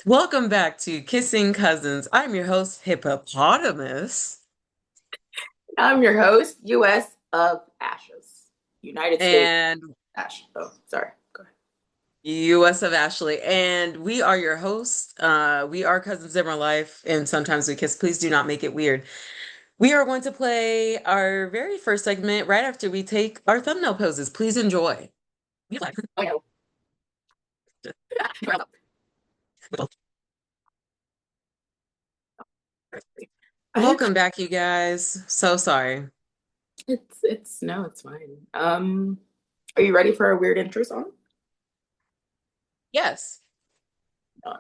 Welcome back to Kissing Cousins. I'm your host, Hippopotamus, I'm your host, U.S. of Ashes. United States and Ash. Oh, sorry. Go ahead. US of Ashley, and we are your hosts. We are cousins in real life, and sometimes we kiss. Please do not make it weird. We are going to play our very first segment right after we take our thumbnail poses. Please enjoy. Oh, no. I have, Welcome back, you guys. So sorry. it's no, it's fine. Are you ready for a weird intro song? Yes. No.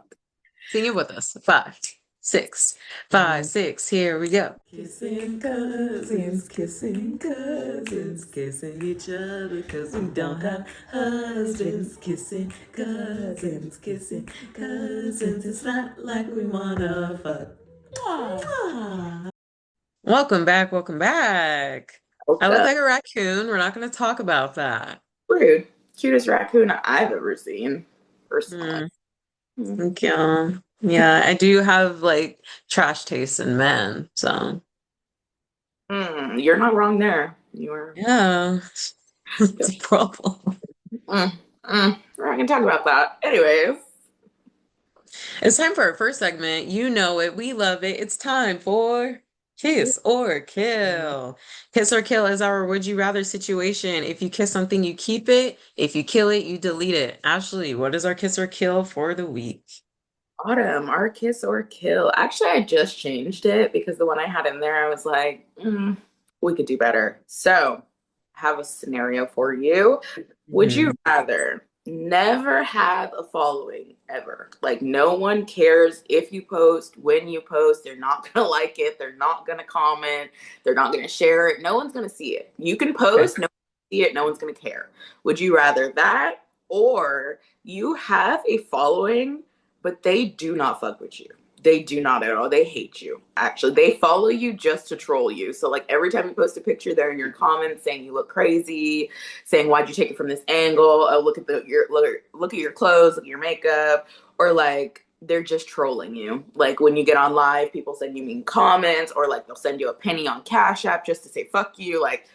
Sing it with us. Five, six, five, six. Here we go. Kissing each other because we don't have husbands. Kissing cousins. It's not like we wanna fuck. Mwah. Welcome back. Welcome back. I look Okay. like a raccoon. We're not going to talk about that. Rude. Cutest raccoon I've ever seen, personally. Hmm. Hmm. Yeah. Yeah, I do have like trash taste in men. So, You're not wrong there. You are. yeah, it's a problem. Mm, We're not gonna talk about that. Anyways. It's time for our first segment. You know it. We love it. It's time for Kiss or Kill. Kiss or Kill is our would you rather situation. If you kiss something, you keep it. If you kill it, you delete it. Ashley, what is our Kiss or Kill for the week? Autumn, our kiss or kill. Actually, I just changed it because the one I had in there, I was like, we could do better. So, I have a scenario for you. Would you Mhm. rather never have a following ever? Like, no one cares if you post, when you post. They're not going to like it. They're not going to comment. They're not going to share it. No one's going to see it. You can Okay. post, no one can see it. No one's going to care. Would you rather that or you have a following? But they do not fuck with you. They do not at all. They hate you. Actually, they follow you just to troll you. So like every time you post a picture, they're in your comments saying you look crazy, saying why'd you take it from this angle? Oh, look at look at your clothes, look at your makeup, or like they're just trolling you. Like when you get on live, people send you mean comments, or like they'll send you a penny on Cash App just to say fuck you. Like,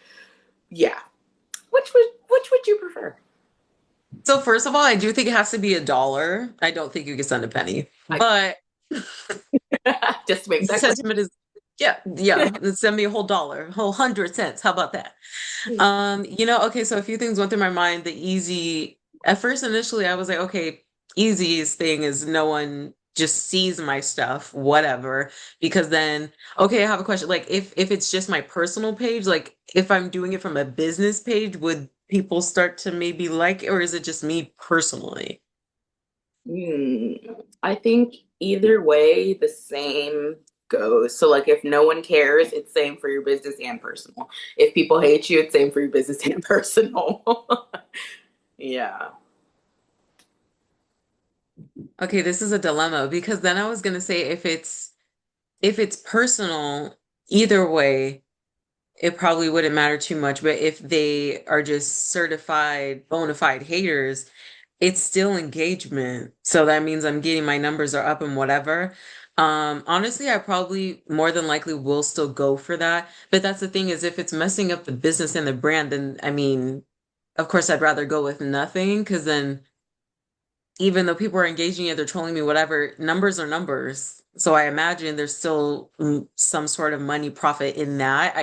yeah. Which would you prefer? So first of all, I do think it has to be $1. I don't think you can send a penny. Like, But just to make the that clear. sentiment is, yeah, yeah. Send me a whole dollar, a whole 100 cents. How about that? Okay, so a few things went through my mind. The easy, at first, initially, I was like, okay, easiest thing is no one just sees my stuff, whatever. Because then, okay, I have a question. Like, if it's just my personal page, like if I'm doing it from a business page, would people start to maybe like it, or is it just me personally? Hmm. I think either way, the same goes. So, like, if no one cares, it's same for your business and personal. If people hate you, it's same for your business and personal. Yeah. Okay, this is a dilemma because then I was gonna say if it's personal, either way, it probably wouldn't matter too much. But if they are just certified bona fide haters, it's still engagement. So that means I'm getting my numbers are up and whatever. Honestly, I probably more than likely will still go for that. But that's the thing is if it's messing up the business and the brand, then I mean, of course I'd rather go with nothing because then even though people are engaging it, they're trolling me, whatever, numbers are numbers. So I imagine there's still some sort of money profit in that.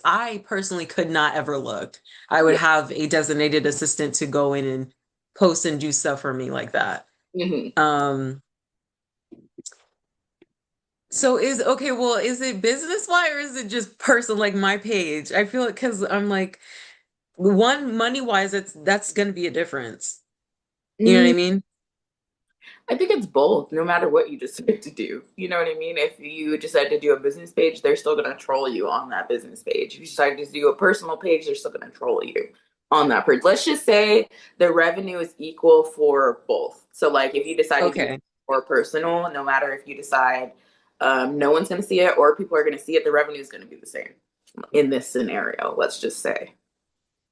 I personally could not ever look. I would Yeah. have a designated assistant to go in and post and do stuff for me like that. Hmm. Um, so okay, well, is it business wise or is it just personal, like my page? I feel it because I'm like, one money wise, that's gonna be a difference. You know what I Mm, mean? I think it's both, no matter what you decide to do. You know what I mean? If you decide to do a business page, they're still going to troll you on that business page. If you decide to do a personal page, they're still going to troll you on that page. Let's just say the revenue is equal for both. So, like, if you decide to do Okay. more personal, no matter if you decide no one's going to see it or people are going to see it, the revenue is going to be the same in this scenario, let's just say.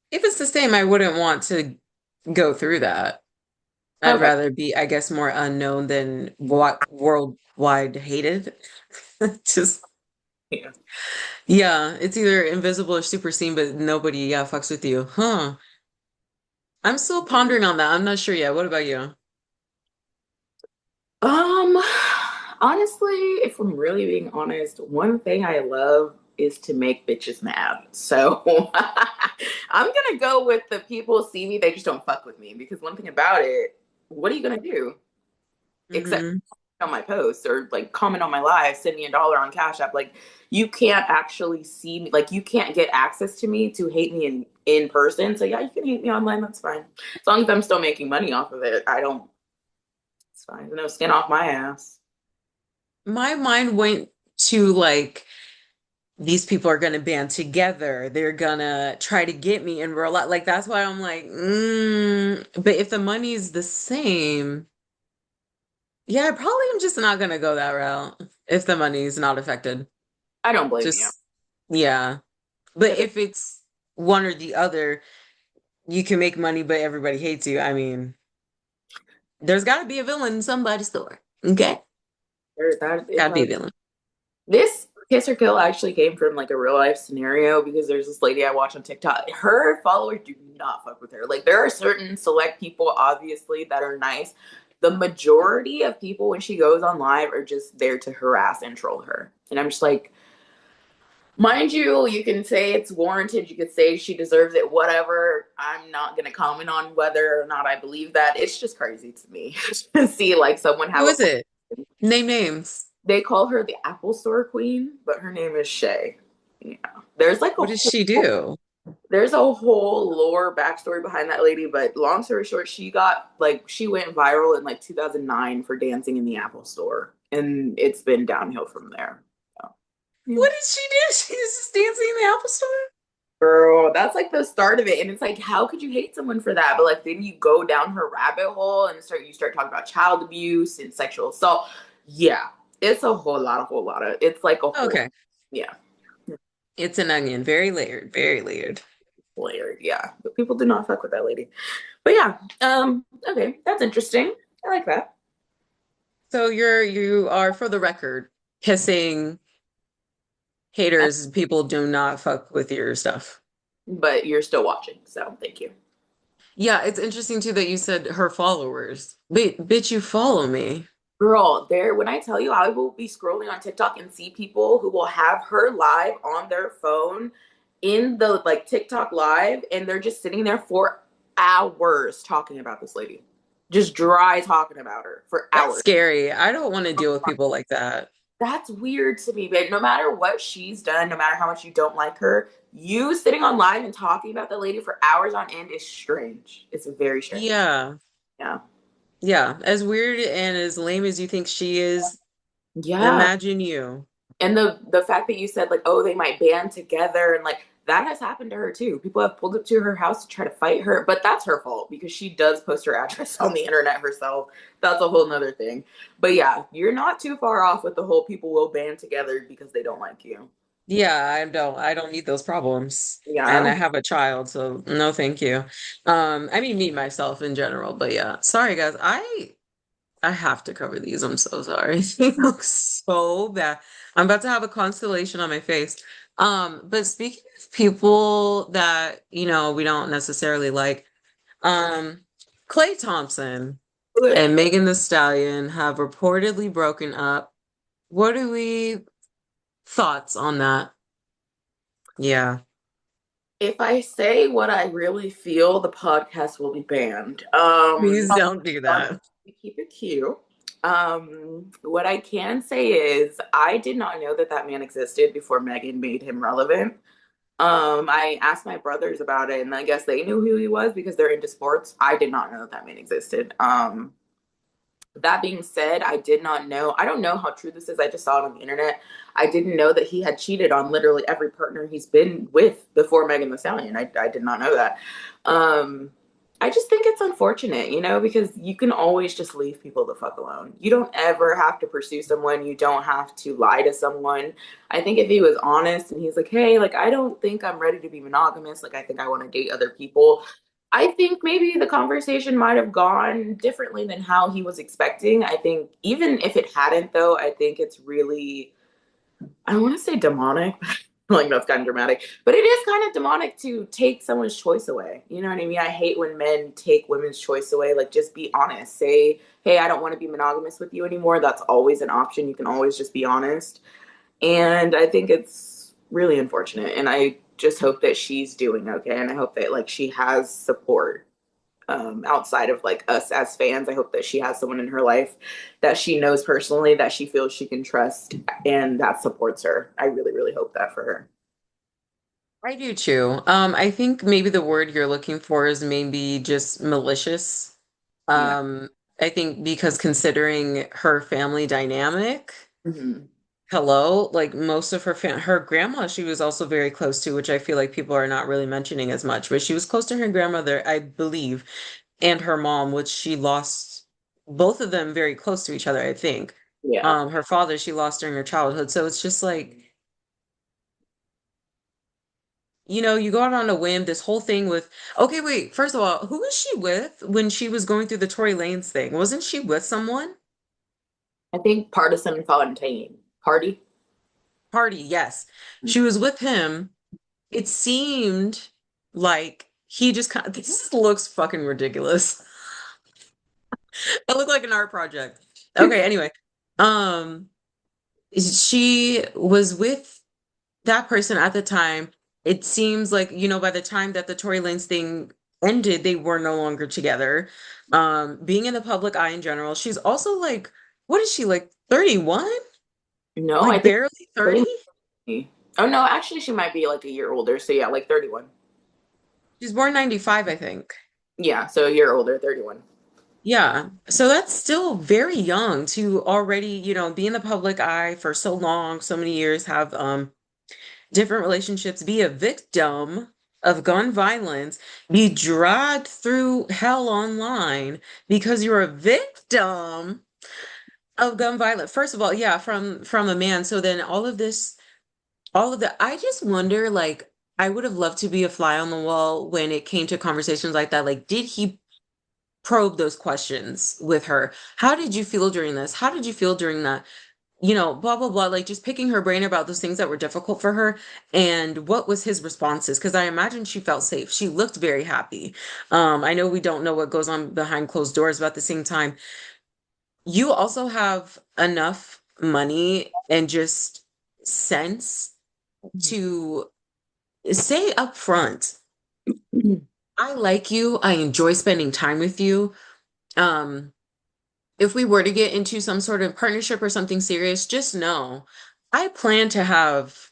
If it's the same, I wouldn't want to go through that. I'd Okay. rather be, I guess, more unknown than worldwide hated. Just, Yeah. yeah, it's either invisible or super seen, but nobody, yeah, fucks with you. Huh. I'm still pondering on that. I'm not sure yet. What about you? Um, Honestly, if I'm really being honest, one thing I love is to make bitches mad. So I'm gonna go with the people see me, they just don't fuck with me. Because one thing about it, what are you gonna do? Except Hmm. on my posts or like comment on my live, send me $1 on Cash App. Like you can't actually see me, like you can't get access to me to hate me in person. So yeah, you can hate me online, that's fine. As long as I'm still making money off of it, I don't it's fine. No skin off my ass. My mind went to like, these people are gonna band together. They're gonna try to get me in real life. Like that's why I'm like, but if the money's the same, yeah, I probably am just not gonna go that route if the money's not affected. I don't blame you. Just yeah. But Because if it's one or the other, you can make money, but everybody hates you. I mean, there's gotta be a villain in somebody's story. Okay? it Gotta be a probably villain. this kiss or kill actually came from like a real life scenario because there's this lady I watch on TikTok. Her followers do not fuck with her. Like there are certain select people obviously that are nice. The majority of people when she goes on live are just there to harass and troll her. And I'm just like, mind you, you can say it's warranted, you could say she deserves it, whatever. I'm not gonna comment on whether or not I believe that. It's just crazy to me to see like someone Who have a is it? Name names. they call her the Apple Store Queen, but her name is Shay. Yeah. There's like a What does whole she do? there's a whole lore backstory behind that lady, but long story short, she went viral in like 2009 for dancing in the Apple Store, and it's been downhill from there. So, yeah. What did she do? She's just dancing in the Apple Store? Girl, that's like the start of it, and it's like, how could you hate someone for that? But like, then you go down her rabbit hole and you start talking about child abuse and sexual assault. Yeah, it's a whole lot of. It's like a whole, Okay. yeah. It's an onion. Very layered. Very layered. Layered, yeah. But people do not fuck with that lady. But yeah, okay, that's interesting. I like that. So you are, for the record, kissing haters, people do not fuck with your stuff. But you're still watching, so thank you. Yeah, it's interesting too that you said her followers. Bitch, you follow me. Girl, there when I tell you I will be scrolling on TikTok and see people who will have her live on their phone in the like TikTok live and they're just sitting there for hours talking about this lady. Just dry talking about her for That's hours. scary. I don't want to deal with people like that. That's weird to me, but no matter what she's done, no matter how much you don't like her, you sitting on live and talking about the lady for hours on end is strange. It's very strange. Yeah. Yeah. Yeah. As weird and as lame as you think she is, Yeah. imagine you. And the fact that you said like, oh, they might band together and like that has happened to her too. People have pulled up to her house to try to fight her, but that's her fault because she does post her address on the internet herself. That's a whole nother thing. But yeah, you're not too far off with the whole people will band together because they don't like you. Yeah, I don't need those problems. And Yeah. I have a child, so no thank you. I mean me myself in general, but yeah. Sorry guys. I have to cover these. I'm so sorry. They look so bad. I'm about to have a constellation on my face. But speaking of people that, we don't necessarily like, um, Clay Thompson and Megan Thee Stallion have reportedly broken up. What are we thoughts on that? Yeah. If I say what I really feel, the podcast will be banned. Please don't do I'm that. keep it cute. What I can say is I did not know that that man existed before Megan made him relevant. I asked my brothers about it, and I guess they knew who he was because they're into sports. I did not know that that man existed. That being said, I did not know. I don't know how true this is. I just saw it on the internet. I didn't know that he had cheated on literally every partner he's been with before Megan Thee Stallion. I did not know that. Um, I just think it's unfortunate, because you can always just leave people the fuck alone. You don't ever have to pursue someone. You don't have to lie to someone. I think if he was honest and he's like, hey, like, I don't think I'm ready to be monogamous. Like, I think I want to date other people. I think maybe the conversation might have gone differently than how he was expecting. I think even if it hadn't, though, I think it's really, I don't want to say demonic, like that's kind of dramatic, but it is kind of demonic to take someone's choice away. You know what I mean? I hate when men take women's choice away. Like, just be honest. Say, hey, I don't want to be monogamous with you anymore. That's always an option. You can always just be honest. And I think it's really unfortunate. And I just hope that she's doing okay. And I hope that like she has support outside of like us as fans. I hope that she has someone in her life that she knows personally that she feels she can trust and that supports her. I really, really hope that for her. I do too. I think maybe the word you're looking for is maybe just malicious. Yeah. Um, I think because considering her family dynamic, Mm-hmm. hello, like most of her grandma, she was also very close to, which I feel like people are not really mentioning as much, but she was close to her grandmother, I believe, and her mom, which she lost both of them very close to each other, I think. Yeah. Her father, she lost during her childhood. So it's just like, you go out on a whim, this whole thing with, okay, wait, first of all, who was she with when she was going through the Tory Lanez thing? Wasn't she with someone? I think partisan Fontaine. Party? Party, yes. She was with him. It seemed like he just kind of, this looks fucking ridiculous. It looked like an art project. Okay, anyway. Um, she was with that person at the time. It seems like, by the time that the Tory Lanez thing ended, they were no longer together. Being in the public eye in general, she's also like, what is she, like 31? No, I Like think barely 30? 30. Oh no, actually she might be like a year older. So yeah, like 31. She's born 95, I think. Yeah, so a year older, 31. Yeah. So that's still very young to already, be in the public eye for so long, so many years, have different relationships, be a victim of gun violence, be dragged through hell online because you're a victim of gun violence. First of all, yeah, from a man. So then all of that, I just wonder, like, I would have loved to be a fly on the wall when it came to conversations like that. Like, did he probe those questions with her? How did you feel during this? How did you feel during that? Blah, blah, blah, like just picking her brain about those things that were difficult for her and what was his responses. Because I imagine she felt safe. She looked very happy. I know we don't know what goes on behind closed doors, but at the same time, you also have enough money and just sense to say up front, I like you. I enjoy spending time with you. Um, if we were to get into some sort of partnership or something serious, just know I plan to have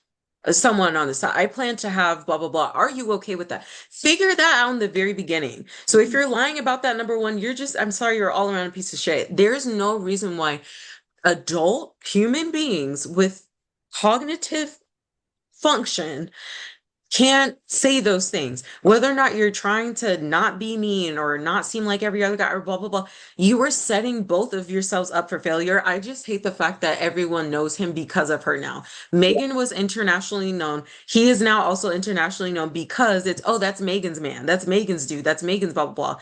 someone on the side. I plan to have blah, blah, blah. Are you okay with that? Figure that out in the very beginning. So if you're lying about that, number one, I'm sorry, you're all around a piece of shit. There's no reason why adult human beings with cognitive function can't say those things. Whether or not you're trying to not be mean or not seem like every other guy or blah, blah, blah, you are setting both of yourselves up for failure. I just hate the fact that everyone knows him because of her now. Yeah. Megan was internationally known. He is now also internationally known because it's, oh, that's Megan's man. That's Megan's dude. That's Megan's blah, blah, blah.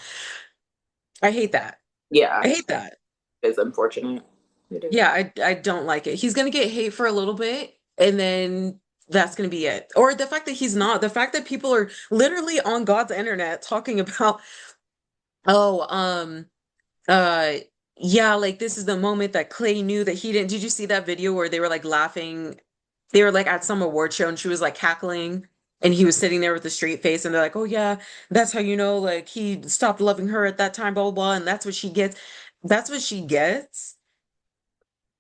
I hate that. I Yeah, hate that. it's unfortunate. It is. Yeah, I don't like it. He's gonna get hate for a little bit, and then that's gonna be it. Or the fact that he's not, the fact that people are literally on God's internet talking about, oh, uh, yeah, like this is the moment that Clay knew that he didn't. Did you see that video where they were like laughing? They were like at some award show and she was like cackling, and he was sitting there with a straight face, and they're like, oh yeah, that's how you know, like he stopped loving her at that time, blah blah blah, and that's what she gets. That's what she gets.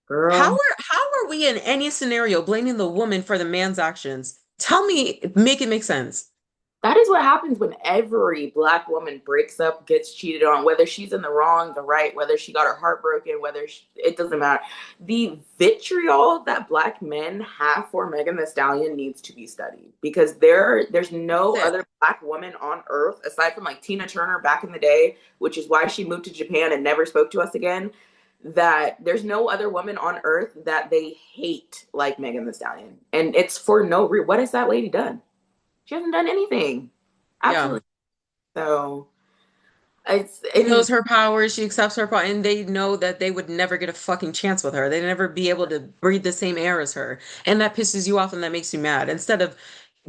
Girl. How are we in any scenario blaming the woman for the man's actions? Tell me, make it make sense. That is what happens when every black woman breaks up, gets cheated on, whether she's in the wrong, the right, whether she got her heart broken, it doesn't matter. The vitriol that black men have for Megan Thee Stallion needs to be studied because there's no That's it. other black woman on earth aside from like Tina Turner back in the day, which is why she moved to Japan and never spoke to us again. That there's no other woman on earth that they hate like Megan Thee Stallion, and it's for no reason. What has that lady done? She hasn't done anything. Yeah. Absolutely. So She and knows her power, she accepts her power, and they know that they would never get a fucking chance with her. They'd never be able to breathe the same air as her. And that pisses you off and that makes you mad. Instead of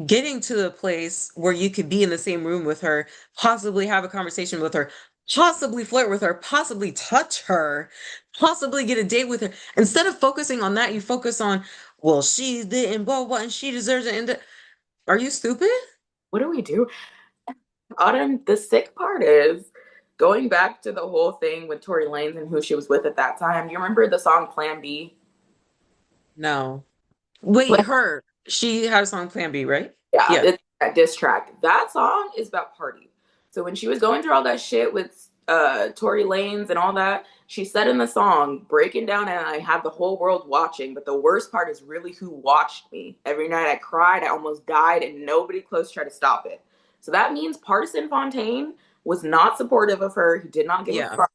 getting to the place where you could be in the same room with her, possibly have a conversation with her, possibly flirt with her, possibly touch her, possibly get a date with her. Instead of focusing on that, you focus on, well, she didn't, blah, blah, and she deserves it. And are you stupid? what do we do? Autumn, the sick part is going back to the whole thing with Tory Lanez and who she was with at that time. You remember the song Plan B? No. Wait, her. She had a song Plan B, right? Yeah, Yeah. it's that diss track. That song is about party. So when she was going through all that shit with Tory Lanez and all that, she said in the song, breaking down, and I had the whole world watching, but the worst part is really who watched me. Every night I cried, I almost died, and nobody close tried to stop it. So that means Partisan Fontaine was not supportive of her. He did not give a Yeah. fuck.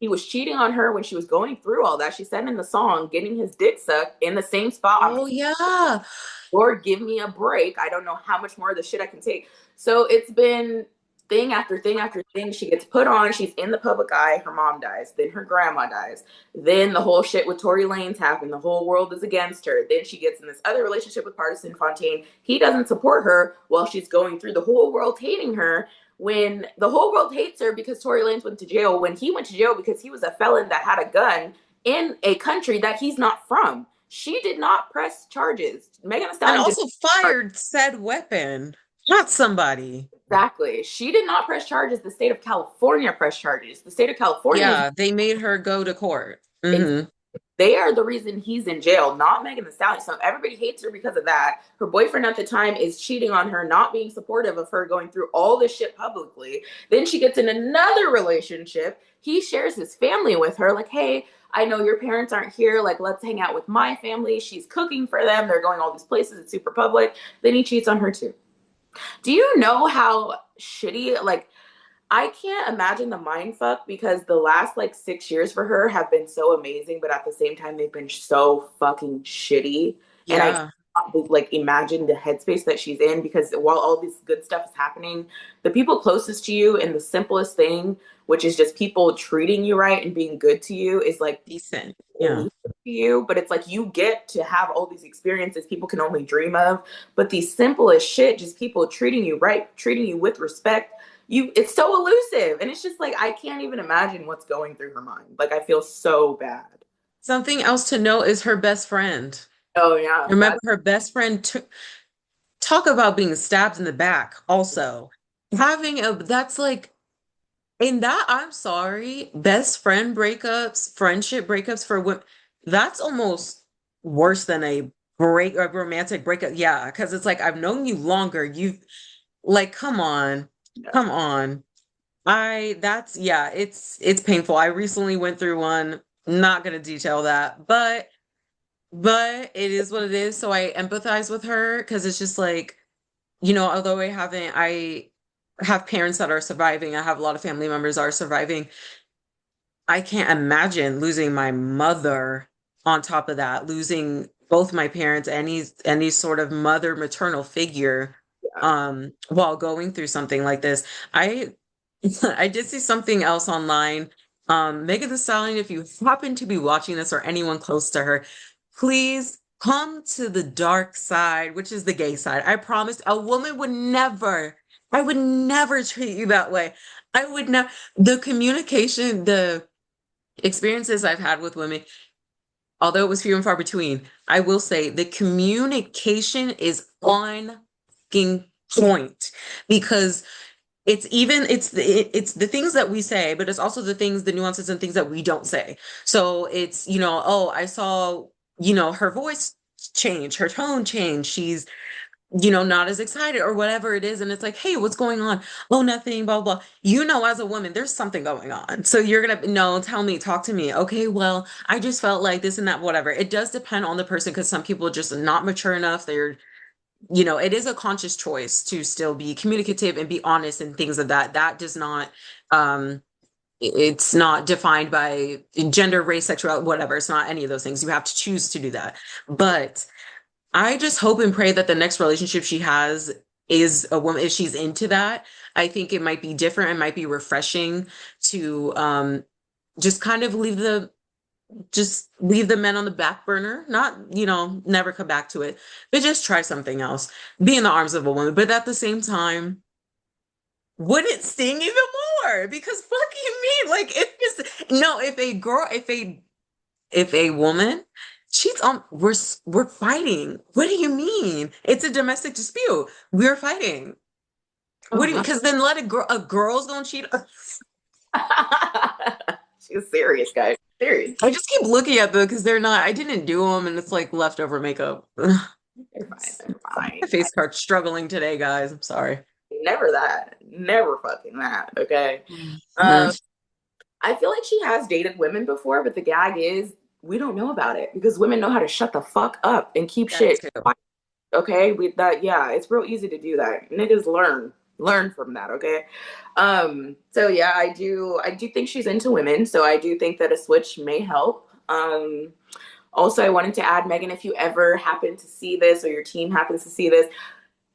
He was cheating on her when she was going through all that. She said in the song, getting his dick sucked in the same spot I'm. Oh yeah. Lord, give me a break. I don't know how much more of the shit I can take. So it's been thing after thing after thing. She gets put on. She's in the public eye. Her mom dies. Then her grandma dies. Then the whole shit with Tory Lanez happened. The whole world is against her. Then she gets in this other relationship with Partisan Fontaine. He doesn't support her while she's going through the whole world hating her. When the whole world hates her because Tory Lanez went to jail, when he went to jail because he was a felon that had a gun in a country that he's not from. She did not press charges. Megan Thee And Stallion did also not. fired said weapon. Not somebody. Exactly. She did not press charges. The state of California pressed charges. The state of California is Yeah, they made her go to court. ex- Hmm. they are the reason he's in jail, not Megan Thee Stallion. So everybody hates her because of that. Her boyfriend at the time is cheating on her, not being supportive of her going through all this shit publicly. Then she gets in another relationship. He shares his family with her, like, hey, I know your parents aren't here. Like, let's hang out with my family. She's cooking for them. They're going all these places. It's super public. Then he cheats on her too. Do you know how shitty, like, I can't imagine the mind fuck because the last like 6 years for her have been so amazing, but at the same time they've been so fucking shitty. And I Yeah, can't like imagine the headspace that she's in because while all this good stuff is happening, the people closest to you and the simplest thing, which is just people treating you right and being good to you, is like decent. Yeah. elite to you. But it's like you get to have all these experiences people can only dream of. But the simplest shit, just people treating you right, treating you with respect, it's so elusive. And it's just like I can't even imagine what's going through her mind. Like I feel so bad. Something else to note is her best friend. Oh yeah, Remember, that her best friend took talk about being stabbed in the back also. Having a that's like in that, I'm sorry, best friend breakups, friendship breakups for women, that's almost worse than a romantic breakup. Yeah, because it's like I've known you longer. You've like, come on, yeah. come on. That's yeah, it's painful. I recently went through one. Not gonna detail that, but it is what it is. So I empathize with her because it's just like, although I have parents that are surviving, I have a lot of family members that are surviving. I can't imagine losing my mother on top of that, losing both my parents, any sort of mother maternal figure, while going through something like this. I I did see something else online. Megan Thee Stallion, if you happen to be watching this or anyone close to her, please come to the dark side, which is the gay side. I promise a woman would never, I would never treat you that way. I would not, the communication, the experiences I've had with women, although it was few and far between, I will say the communication is on fucking point because it's the things that we say, but it's also the nuances and things that we don't say. So it's, oh, I saw, her voice change, her tone change. She's not as excited or whatever it is. And it's like, hey, what's going on? Oh, nothing, blah, blah. As a woman, there's something going on. So you're gonna, no, tell me, talk to me. Okay, well, I just felt like this and that, whatever. It does depend on the person because some people are just not mature enough. It is a conscious choice to still be communicative and be honest and things of that. That does not, it's not defined by gender, race, sexuality, whatever. It's not any of those things. You have to choose to do that. But I just hope and pray that the next relationship she has is a woman, if she's into that, I think it might be different. It might be refreshing to just kind of leave the men on the back burner, not, never come back to it, but just try something else. Be in the arms of a woman. But at the same time, would it sting even more? Because fuck you mean? Like if it's no, if a woman cheats on, we're fighting. What do you mean? It's a domestic dispute. We're fighting. Oh What do you, my. because then let a girl's gonna cheat. She's serious, guys. Serious. I just keep looking at them because they're not, I didn't do them and it's like leftover makeup. My They're fine. They're fine. face card's struggling today, guys. I'm sorry. Never that. Never fucking that. Okay. Mhm. Um, I feel like she has dated women before, but the gag is we don't know about it because women know how to shut the fuck up and keep That shit too. quiet. Okay, with that, yeah, it's real easy to do that. Niggas learn from that. Okay, so yeah, I do think she's into women, so I do think that a switch may help. Also, I wanted to add, Megan, if you ever happen to see this or your team happens to see this,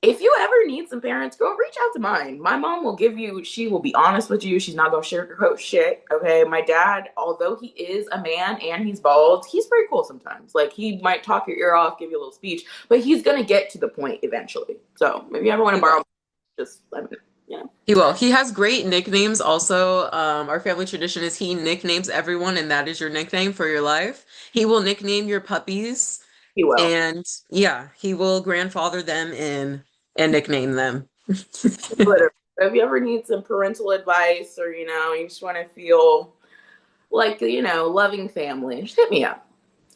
if you ever need some parents, girl, reach out to mine. My mom will give you, she will be honest with you. She's not going to sugarcoat shit. Okay. My dad, although he is a man and he's bald, he's pretty cool sometimes. Like he might talk your ear off, give you a little speech, but he's going to get to the point eventually. So if you ever want to He will. borrow, just let me know. You know, He will. He has great nicknames also. Our family tradition is he nicknames everyone, and that is your nickname for your life. He will nickname your puppies, he will. and yeah, he will grandfather them in and nickname them. Literally. If you ever need some parental advice or, you just want to feel like, loving family, just hit me up.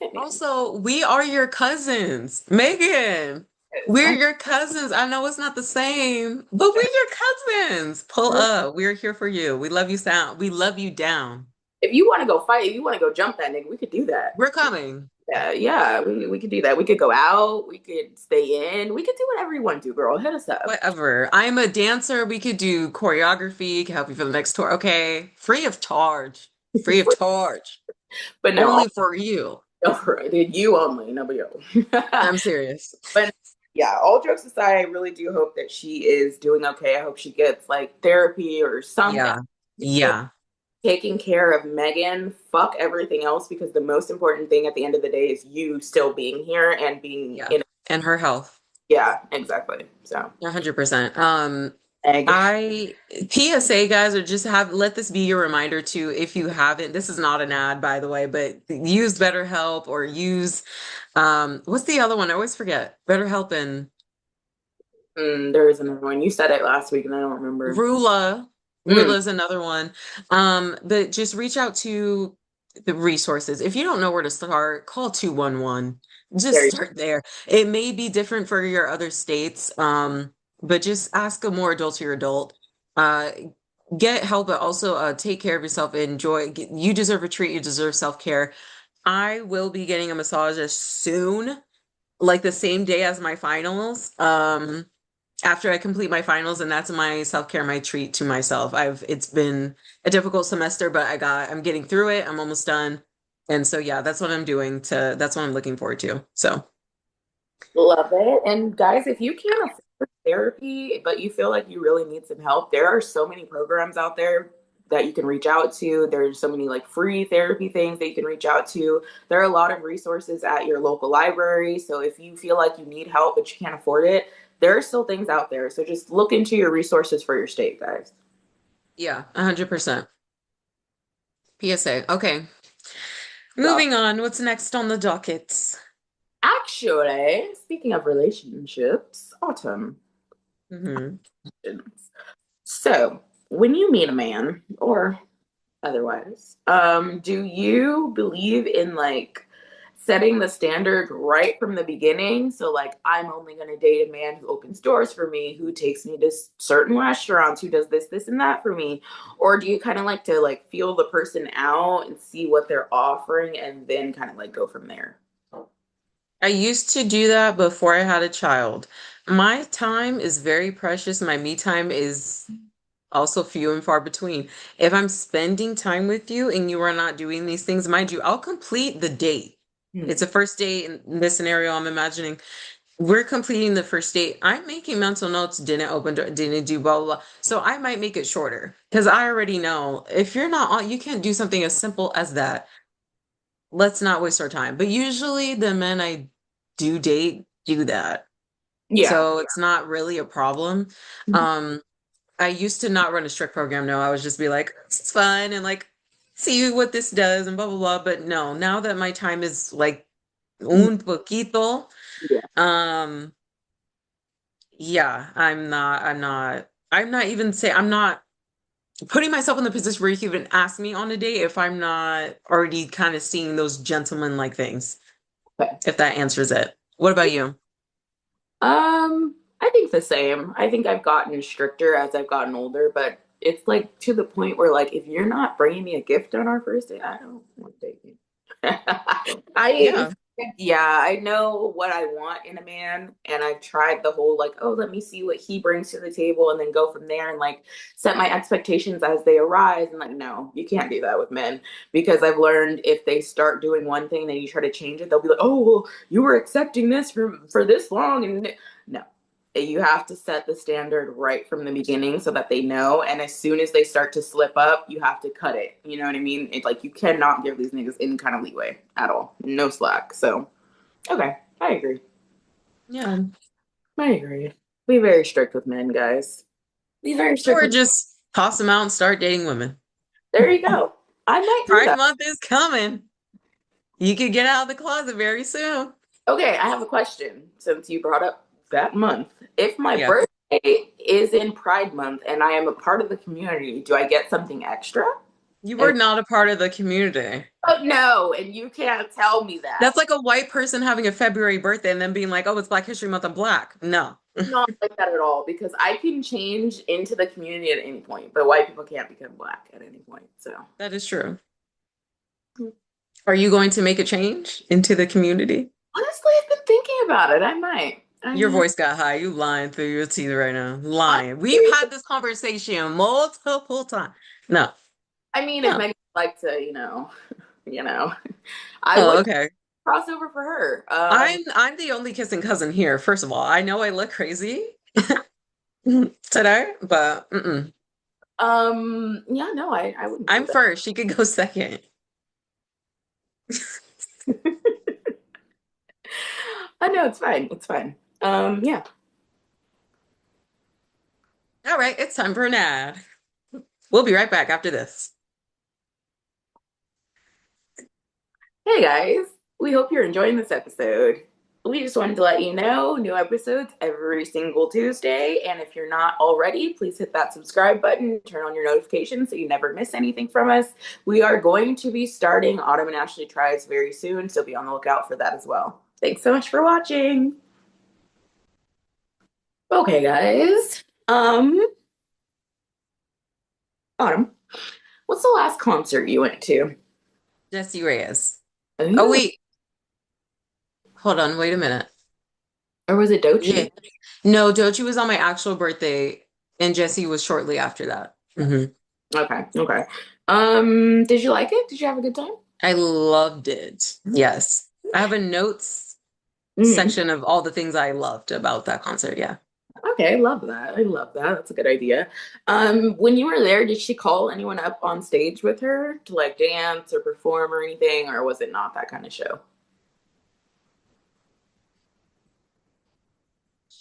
Hit me Also, we are your cousins, Megan. We're up. your cousins. I know it's not the same, but we're your cousins. Pull up. We're here for you. We love you sound. We love you down. If you want to go fight, if you want to go jump that nigga, we could do that. We're coming. Yeah, yeah, we could do that. We could go out, we could stay in, we could do whatever you want to do, girl. Hit us up. Whatever. I'm a dancer. We could do choreography, can help you for the next tour. Okay. Free of charge. Free of charge. But no, Only for you. you only, nobody else. I'm serious. But yeah, all jokes aside, I really do hope that she is doing okay. I hope she gets like therapy or something. Yeah. Yeah. Taking care of Megan, fuck everything else, because the most important thing at the end of the day is you still being here and being Yeah. in. And her health. Yeah, exactly. So, 100%. egg. I PSA guys, or just have let this be your reminder to, if you haven't, this is not an ad by the way, but use BetterHelp or use what's the other one? I always forget. BetterHelp and There is another one. You said it last week and I don't remember. Rula. Mm, Rula is another one. But just reach out to the resources. If you don't know where to start, call 211. there Just you start there. It may be different for your other states, but just ask a more adult to your adult. Uh, get help, but also take care of yourself. Enjoy. You deserve a treat. You deserve self-care. I will be getting a massage as soon, like the same day as my finals. After I complete my finals, and that's my self-care, my treat to myself. It's been a difficult semester, but I'm getting through it. I'm almost done. And so yeah, that's what I'm looking forward to. So love it. And guys, if you can't afford therapy, but you feel like you really need some help, there are so many programs out there that you can reach out to. There's so many like free therapy things that you can reach out to. There are a lot of resources at your local library. So if you feel like you need help but you can't afford it, there are still things out there. So just look into your resources for your state, guys. yeah, 100%. PSA. Okay. So Moving on. What's next on the docket? actually, speaking of relationships, Autumn. Hmm. So when you meet a man or otherwise, do you believe in like setting the standard right from the beginning? So like I'm only gonna date a man who opens doors for me, who takes me to certain restaurants, who does this and that for me? Or do you kind of like to like feel the person out and see what they're offering and then kind of like go from there? I used to do that before I had a child. My time is very precious. My me time is also few and far between. If I'm spending time with you and you are not doing these things, mind you, I'll complete the date. Hmm. It's a first date in this scenario I'm imagining. we're completing the first date. I'm making mental notes, didn't open, didn't do blah, blah, blah. So I might make it shorter because I already know if you're not on, you can't do something as simple as that. Let's not waste our time. But usually the men I do date do that. Yeah. So it's not really a problem. Um, I used to not run a strict program. No, I would just be like, it's fun and like see what this does and blah blah blah. But no, now that my time is like un poquito, Yeah. um, yeah, I'm not even say I'm not putting myself in the position where you can even ask me on a date if I'm not already kind of seeing those gentleman-like things, Okay. if that answers it. What about you? I think the same. I think I've gotten stricter as I've gotten older, but it's like to the point where like if you're not bringing me a gift on our first date, I don't want to date you. I Yeah. yeah, I know what I want in a man, and I've tried the whole like, oh, let me see what he brings to the table and then go from there and like set my expectations as they arise. And like, no, you can't do that with men because I've learned if they start doing one thing, then you try to change it, they'll be like, oh, well, you were accepting this for this long, and no. You have to set the standard right from the beginning so that they know. And as soon as they start to slip up, you have to cut it. You know what I mean? It's like you cannot give these niggas any kind of leeway at all. No slack. So, okay, I agree. Yeah. I agree. Be very strict with men, guys. Be very strict Or with. just toss them out and start dating women. There you go. I might do Pride that. Month is coming. You could get out of the closet very soon. Okay, I have a question since you brought up that month. If my Yeah. birthday is in Pride Month and I am a part of the community, do I get something extra? You were And not a part of the community. oh no, and you can't tell me that. That's like a white person having a February birthday and then being like, oh, it's Black History Month, I'm black. No. Not like that at all because I can change into the community at any point, but white people can't become black at any point. So That is true. Are you going to make a change into the community? honestly, I've been thinking about it. I might. I Your might. voice got high. You lying through your teeth right now. Lying. We've Honestly, had this conversation multiple times. No. I mean, if No. Megan would like to, you know, I Oh, would okay. cross over for her. I'm the only kissing cousin here, first of all. I know I look crazy today, but Yeah, no, I wouldn't do I'm that. first. She could go second. I know it's fine. It's fine. Yeah. All right, it's time for an ad. We'll be right back after this. Hey guys, we hope you're enjoying this episode. We just wanted to let you know new episodes every single Tuesday. And if you're not already, please hit that subscribe button, turn on your notifications so you never miss anything from us. We are going to be starting Autumn and Ashley Tries very soon, so be on the lookout for that as well. Thanks so much for watching. Okay, guys. Autumn, what's the last concert you went to? Jesse Reyes. Oh, Ooh, wait. Hold on. Wait a minute. or was it Yeah. Dochi? No, Dochi was on my actual birthday, and Jesse was shortly after that. Okay, okay. Did you like it? Did you have a good time? I loved it. Yes. I have a notes Mhm. section of all the things I loved about that concert. Yeah. Okay, I love that. I love that. That's a good idea. When you were there, did she call anyone up on stage with her to like dance or perform or anything, or was it not that kind of show?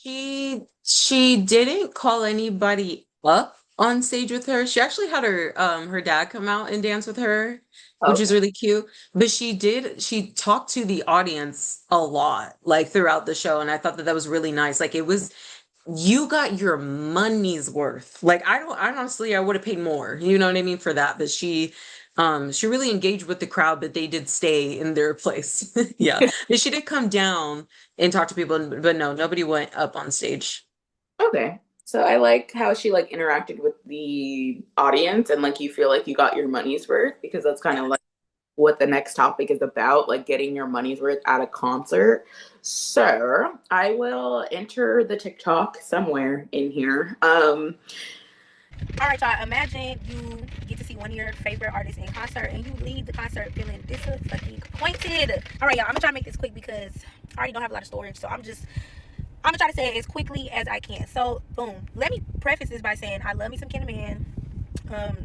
She didn't call anybody up on stage with her. She actually had her dad come out and dance with her, which is Okay. really cute. But she talked to the audience a lot like throughout the show, and I thought that that was really nice. Like it was you got your money's worth. Like I honestly I would have paid more, you know what I mean, for that. But she really engaged with the crowd, but they did stay in their place. Yeah. But she did come down and talk to people, but no, nobody went up on stage. Okay. So I like how she like interacted with the audience and like you feel like you got your money's worth because that's kind of like what the next topic is about, like getting your money's worth at a concert. So I will enter the TikTok somewhere in here. All right, y'all. Imagine you get to see one of your favorite artists in concert and you leave the concert feeling disappointed. All right, y'all. I'm gonna try to make this quick because I already don't have a lot of storage, so I'm just I'm gonna try to say it as quickly as I can. So, boom. Let me preface this by saying I love me some Kendra Man.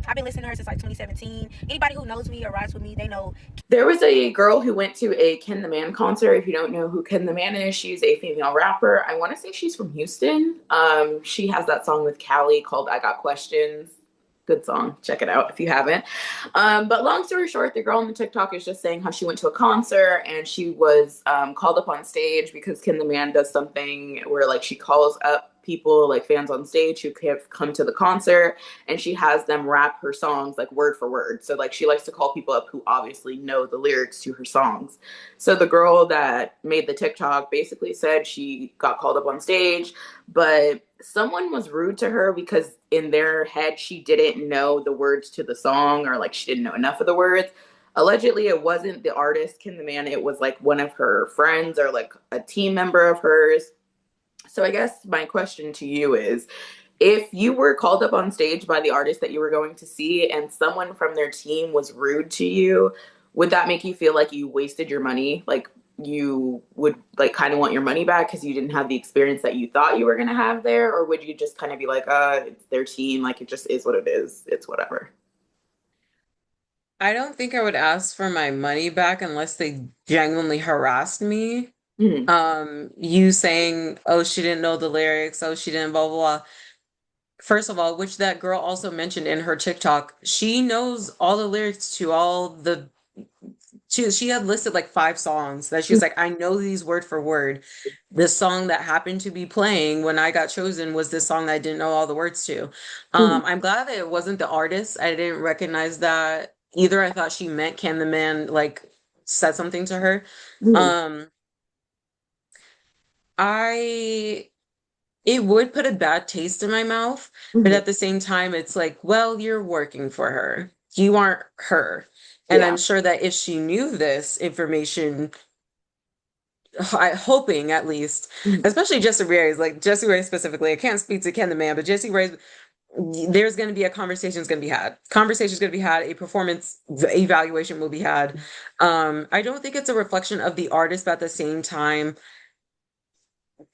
I've been listening to her since like 2017. Anybody who knows me or rides with me, they know. There was a girl who went to a Ken the Man concert. If you don't know who Ken the Man is, she's a female rapper. I want to say she's from Houston. She has that song with Callie called I Got Questions. Good song. Check it out if you haven't. But long story short, the girl on the TikTok is just saying how she went to a concert and she was called up on stage because Ken the Man does something where like she calls up people like fans on stage who have come to the concert and she has them rap her songs like word for word. So like she likes to call people up who obviously know the lyrics to her songs. So the girl that made the TikTok basically said she got called up on stage, but someone was rude to her because in their head she didn't know the words to the song or like she didn't know enough of the words. Allegedly it wasn't the artist Kim the Man, it was like one of her friends or like a team member of hers. So I guess my question to you is if you were called up on stage by the artist that you were going to see and someone from their team was rude to you, would that make you feel like you wasted your money? Like you would like kind of want your money back because you didn't have the experience that you thought you were going to have there? Or would you just kind of be like, it's their team, like it just is what it is, it's whatever? I don't think I would ask for my money back unless they genuinely harassed me. Mm-hmm. You saying, oh, she didn't know the lyrics, oh, she didn't blah blah blah. First of all, which that girl also mentioned in her TikTok, she knows all the lyrics to all the she had listed like 5 songs that she was like, I know these word for word. The song that happened to be playing when I got chosen was this song that I didn't know all the words to. Mm-hmm. I'm glad that it wasn't the artist. I didn't recognize that either. I thought she meant Can the Man like said something to her. Mm-hmm. Um, I it would put a bad taste in my mouth, but Mm-hmm. at the same time, it's like, well, you're working for her. You aren't her. And I'm Yeah. sure that if she knew this information, hoping at least, Mm-hmm. especially Jesse Reyes, like Jesse Reyes specifically, I can't speak to Ken the Man, but Jesse Reyes, there's going to be a conversation is going to be had. Conversation is going to be had. A performance evaluation will be had. I don't think it's a reflection of the artist, but at the same time,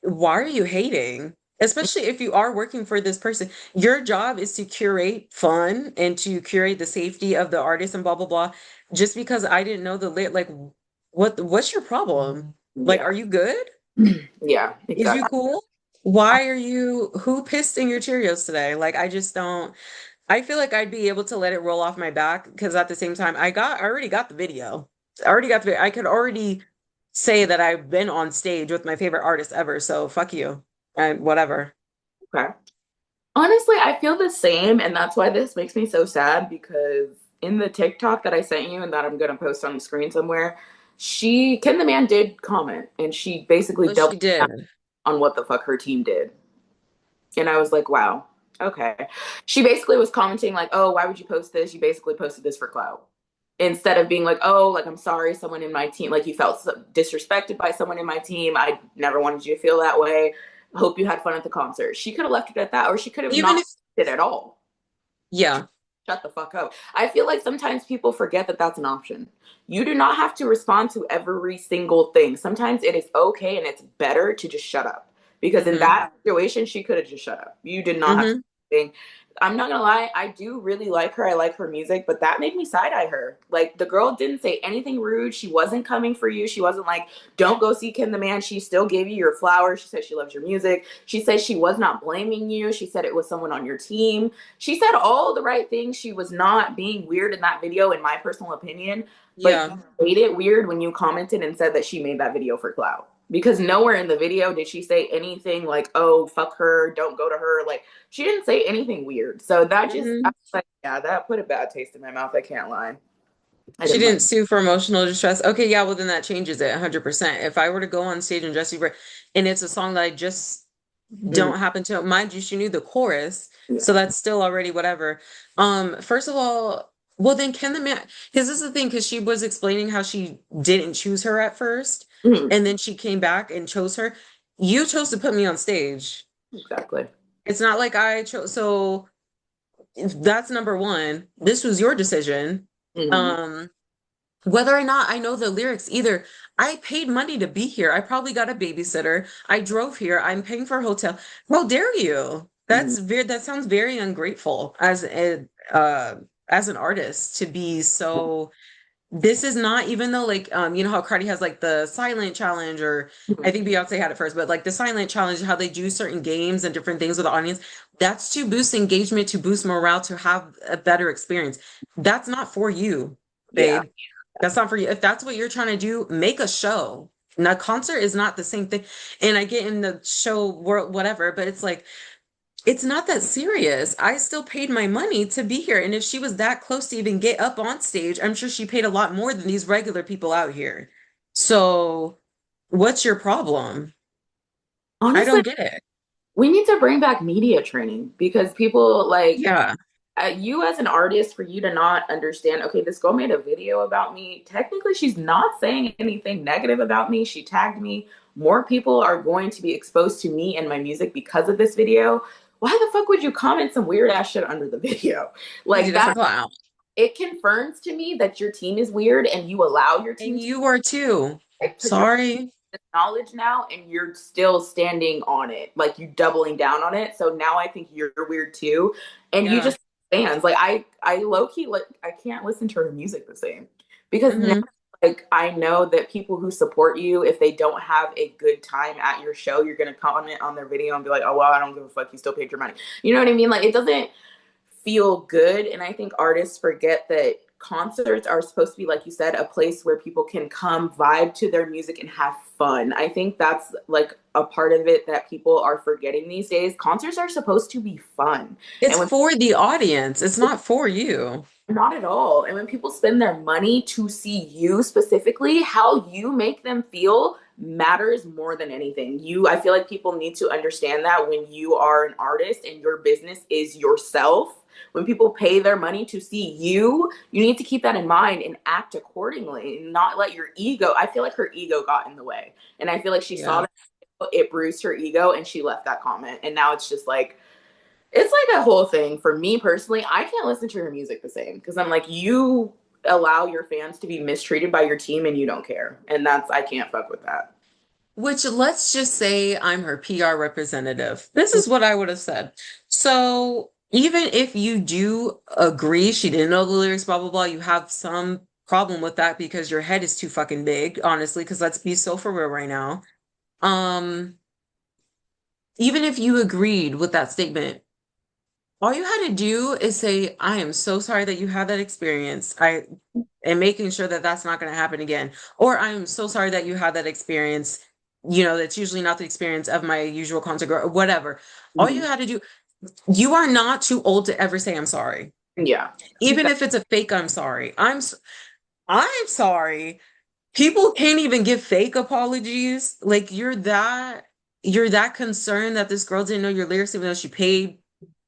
why are you hating? Especially if you are working for this person. Your job is to curate fun and to curate the safety of the artist and blah blah blah. Just because I didn't know the lit, like what's your problem? Like, Yeah. are you good? Yeah, Is you exactly. cool? Why are you who pissed in your Cheerios today? Like I just don't I feel like I'd be able to let it roll off my back because at the same time I already got the video. I already got the video. I could already say that I've been on stage with my favorite artist ever, so fuck you. And whatever. Okay. Honestly, I feel the same, and that's why this makes me so sad because in the TikTok that I sent you and that I'm gonna post on the screen somewhere, she Ken the Man did comment and she basically Oh, she doubled down did. on what the fuck her team did. And I was like, wow, okay. She basically was commenting like, oh, why would you post this? You basically posted this for clout. Instead of being like, oh, like I'm sorry, someone in my team, like you felt disrespected by someone in my team. I never wanted you to feel that way. Hope you had fun at the concert. She could have left it at that, or she could have Even not if, it at all. yeah. Shut the fuck up. I feel like sometimes people forget that that's an option. You do not have to respond to every single thing. Sometimes it is okay and it's better to just shut up. Because in Mm-hmm. that situation, she could have just shut up. You did not have to Mm-hmm. say anything. I'm not gonna lie, I do really like her. I like her music, but that made me side eye her. Like the girl didn't say anything rude. She wasn't coming for you. She wasn't like, don't go see Kim the Man. She still gave you your flowers. She said she loves your music. She said she was not blaming you. She said it was someone on your team. She said all the right things. She was not being weird in that video, in my personal opinion. But Yeah. you made it weird when you commented and said that she made that video for clout. Because nowhere in the video did she say anything like, oh, fuck her, don't go to her. Like, she didn't say anything weird. So that just, I Mm-hmm. was like, yeah, that put a bad taste in my mouth. I can't lie. I She didn't like didn't sue for emotional distress. Okay, yeah, well then that changes it 100%. If I were to go on stage and Jessie Ray, and it's a song that I just it. Mm, don't happen to mind you, she knew the chorus, so yeah. that's still already whatever. First of all, well then Ken the Man, because this is the thing, because she was explaining how she didn't choose her at first, Mm, and then she came back and chose her. You chose to put me on stage. exactly. It's not like I chose, so if that's number one. This was your decision. Mm, Um, whether or not I know the lyrics either. I paid money to be here. I probably got a babysitter. I drove here. I'm paying for a hotel. How dare you? Mhm. That sounds very ungrateful as an artist to be so. This is not, even though like you know how Cardi has like the silent challenge, or I Mhm. think Beyonce had it first, but like the silent challenge, how they do certain games and different things with the audience, that's to boost engagement, to boost morale, to have a better experience. That's not for you, Yeah. babe. That's not for you. If that's what you're trying to do, make a show. Now, concert is not the same thing. And I get in the show world, whatever, but it's like it's not that serious. I still paid my money to be here. And if she was that close to even get up on stage, I'm sure she paid a lot more than these regular people out here. So, what's your problem? I Honestly, don't get it. we need to bring back media training because people like Yeah. you as an artist, for you to not understand, okay, this girl made a video about me. Technically, she's not saying anything negative about me. She tagged me. More people are going to be exposed to me and my music because of this video. Why the fuck would you comment some weird ass shit under the video? Because Like you're just a that, clown. it confirms to me that your team is weird and you allow your And team to you are too. because you're Sorry. knowledge now and you're still standing on it, like you doubling down on it. So now I think you're weird too, and you Yeah. just fans like I low key like I can't listen to her music the same because now Hmm. like I know that people who support you, if they don't have a good time at your show, you're gonna comment on their video and be like, oh well, I don't give a fuck, you still paid your money. You know what I mean? Like it doesn't feel good. And I think artists forget that concerts are supposed to be, like you said, a place where people can come vibe to their music and have fun. I think that's like a part of it that people are forgetting these days. Concerts are supposed to be fun. And It's when for the audience. It's not for you. not at all. And when people spend their money to see you specifically, how you make them feel matters more than anything. I feel like people need to understand that when you are an artist and your business is yourself, when people pay their money to see you, you need to keep that in mind and act accordingly and not let your ego. I feel like her ego got in the way. And I feel like she saw Yeah. that it bruised her ego and she left that comment. And now it's just like, it's like a whole thing for me personally. I can't listen to her music the same because I'm like, you allow your fans to be mistreated by your team and you don't care. And that's, I can't fuck with that. Which, let's just say I'm her PR representative. This is what I would have said. So even if you do agree she didn't know the lyrics, blah blah blah, you have some problem with that because your head is too fucking big, honestly, because let's be so for real right now. Um, even if you agreed with that statement, all you had to do is say, I am so sorry that you had that experience. And making sure that that's not going to happen again. Or I'm so sorry that you had that experience. You know, that's usually not the experience of my usual concert girl or whatever. All you Mhm. had to do, you are not too old to ever say I'm sorry. Yeah. Even if it's a fake I'm sorry. I'm sorry. People can't even give fake apologies. Like you're that concerned that this girl didn't know your lyrics even though she paid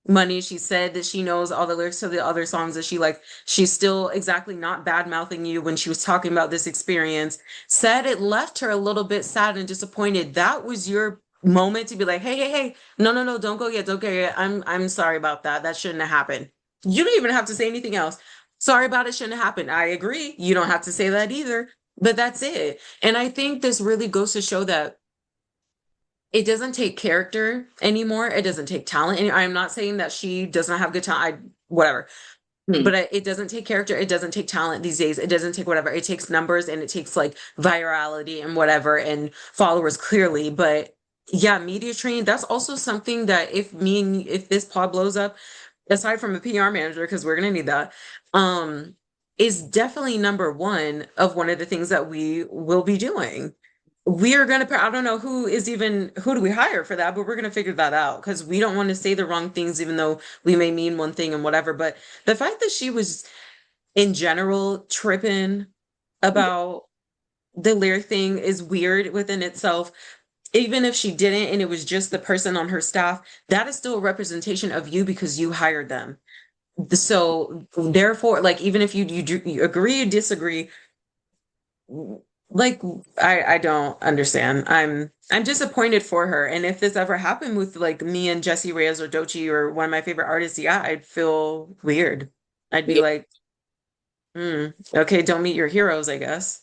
money. She said that she knows all the lyrics to the other songs that she like. She's still exactly not bad mouthing you when she was talking about this experience. Said it left her a little bit sad and disappointed. That was your moment to be like, hey, hey, hey, no, no, no, don't go yet, don't go yet. I'm sorry about that. That shouldn't have happened. You don't even have to say anything else. Sorry about it, shouldn't have happened. I agree. You don't have to say that either. But that's it. And I think this really goes to show that it doesn't take character anymore. It doesn't take talent. And I'm not saying that she does not have good talent. Whatever. Hmm. But it doesn't take character. It doesn't take talent these days. It doesn't take whatever. It takes numbers and it takes like virality and whatever and followers clearly. But yeah, media training, that's also something that if this pod blows up, aside from a PR manager, because we're gonna need that, um, is definitely number one of one of the things that we will be doing. We are gonna, I don't know who do we hire for that, but we're gonna figure that out because we don't want to say the wrong things, even though we may mean one thing and whatever. But the fact that she was in general tripping Yeah. about the lyric thing is weird within itself. Even if she didn't and it was just the person on her staff, that is still a representation of you because you hired them. So therefore, like even if you agree or disagree, like I don't understand. I'm disappointed for her. And if this ever happened with like me and Jessie Reyes or Doechii or one of my favorite artists, yeah, I'd feel weird. I'd be Yeah. like, Okay, don't meet your heroes, I guess.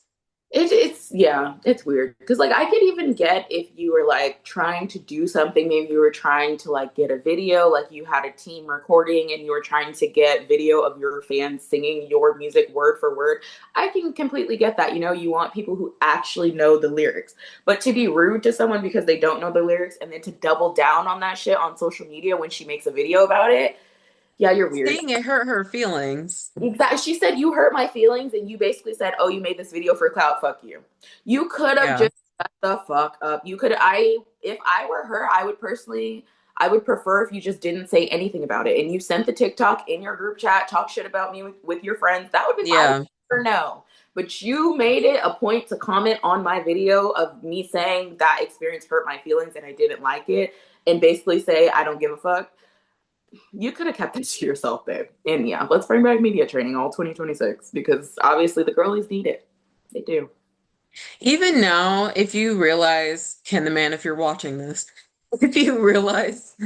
It's yeah, it's weird because like I could even get if you were like trying to do something, maybe you were trying to like get a video, like you had a team recording and you were trying to get video of your fans singing your music word for word. I can completely get that. You know, you want people who actually know the lyrics, but to be rude to someone because they don't know the lyrics and then to double down on that shit on social media when she makes a video about it, yeah, you're weird. Saying it hurt her feelings. Exactly. She said, "You hurt my feelings," and you basically said, "Oh, you made this video for clout. Fuck you." You could have Yeah. just shut the fuck up. You could. If I were her, I would personally, I would prefer if you just didn't say anything about it and you sent the TikTok in your group chat, talk shit about me with your friends. That would be fine. Yeah. Or no, but you made it a point to comment on my video of me saying that experience hurt my feelings and I didn't like it, and basically say I don't give a fuck. You could have kept this to yourself, babe. And yeah, let's bring back media training all 2026 because obviously the girlies need it. They do. Even now, if you realize, Ken the man, if you're watching this, if you realize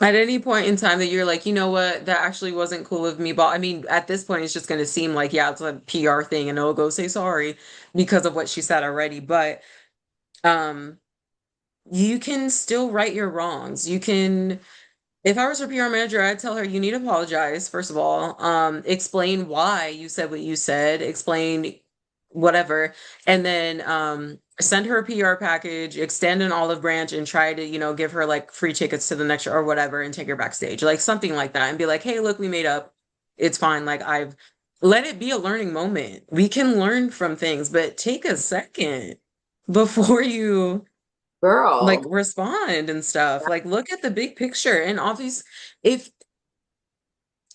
at any point in time that you're like, you know what, that actually wasn't cool of me, but I mean, at this point, it's just going to seem like, yeah, it's a PR thing and I'll go say sorry because of what she said already. But um, you can still right your wrongs. You can if I was her PR manager, I'd tell her you need to apologize, first of all. Explain why you said what you said, explain whatever, and then send her a PR package, extend an olive branch, and try to, give her like free tickets to the next show or whatever and take her backstage. Like something like that. And be like, hey, look, we made up. It's fine. Like I've let it be a learning moment. We can learn from things, but take a second before you like Girl. respond and stuff. Like look at the big picture. And obviously, if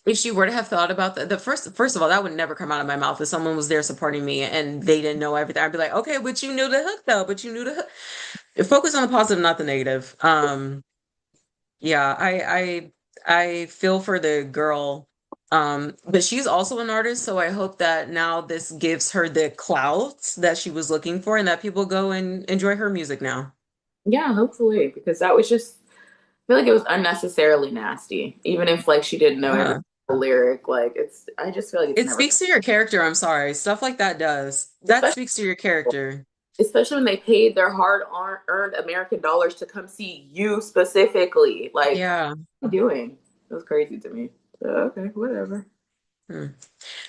if she were to have thought about the first of all, that would never come out of my mouth if someone was there supporting me and they didn't know everything. I'd be like, okay, but you knew the hook though, but you knew the hook. Focus on the positive, not the negative. Yeah, I feel for the girl. But she's also an artist, so I hope that now this gives her the clout that she was looking for and that people go and enjoy her music now. Yeah, hopefully, because that was just I feel like it was unnecessarily nasty. Even if like she didn't know every Yeah. lyric, like it's I just feel like it's It never speaks to your character, I'm sorry. Stuff like that does. That especially speaks to your character. especially when they paid their hard earned American dollars to come see you specifically. Like, Yeah. what are you doing? It was crazy to me. But okay, whatever. Hmm.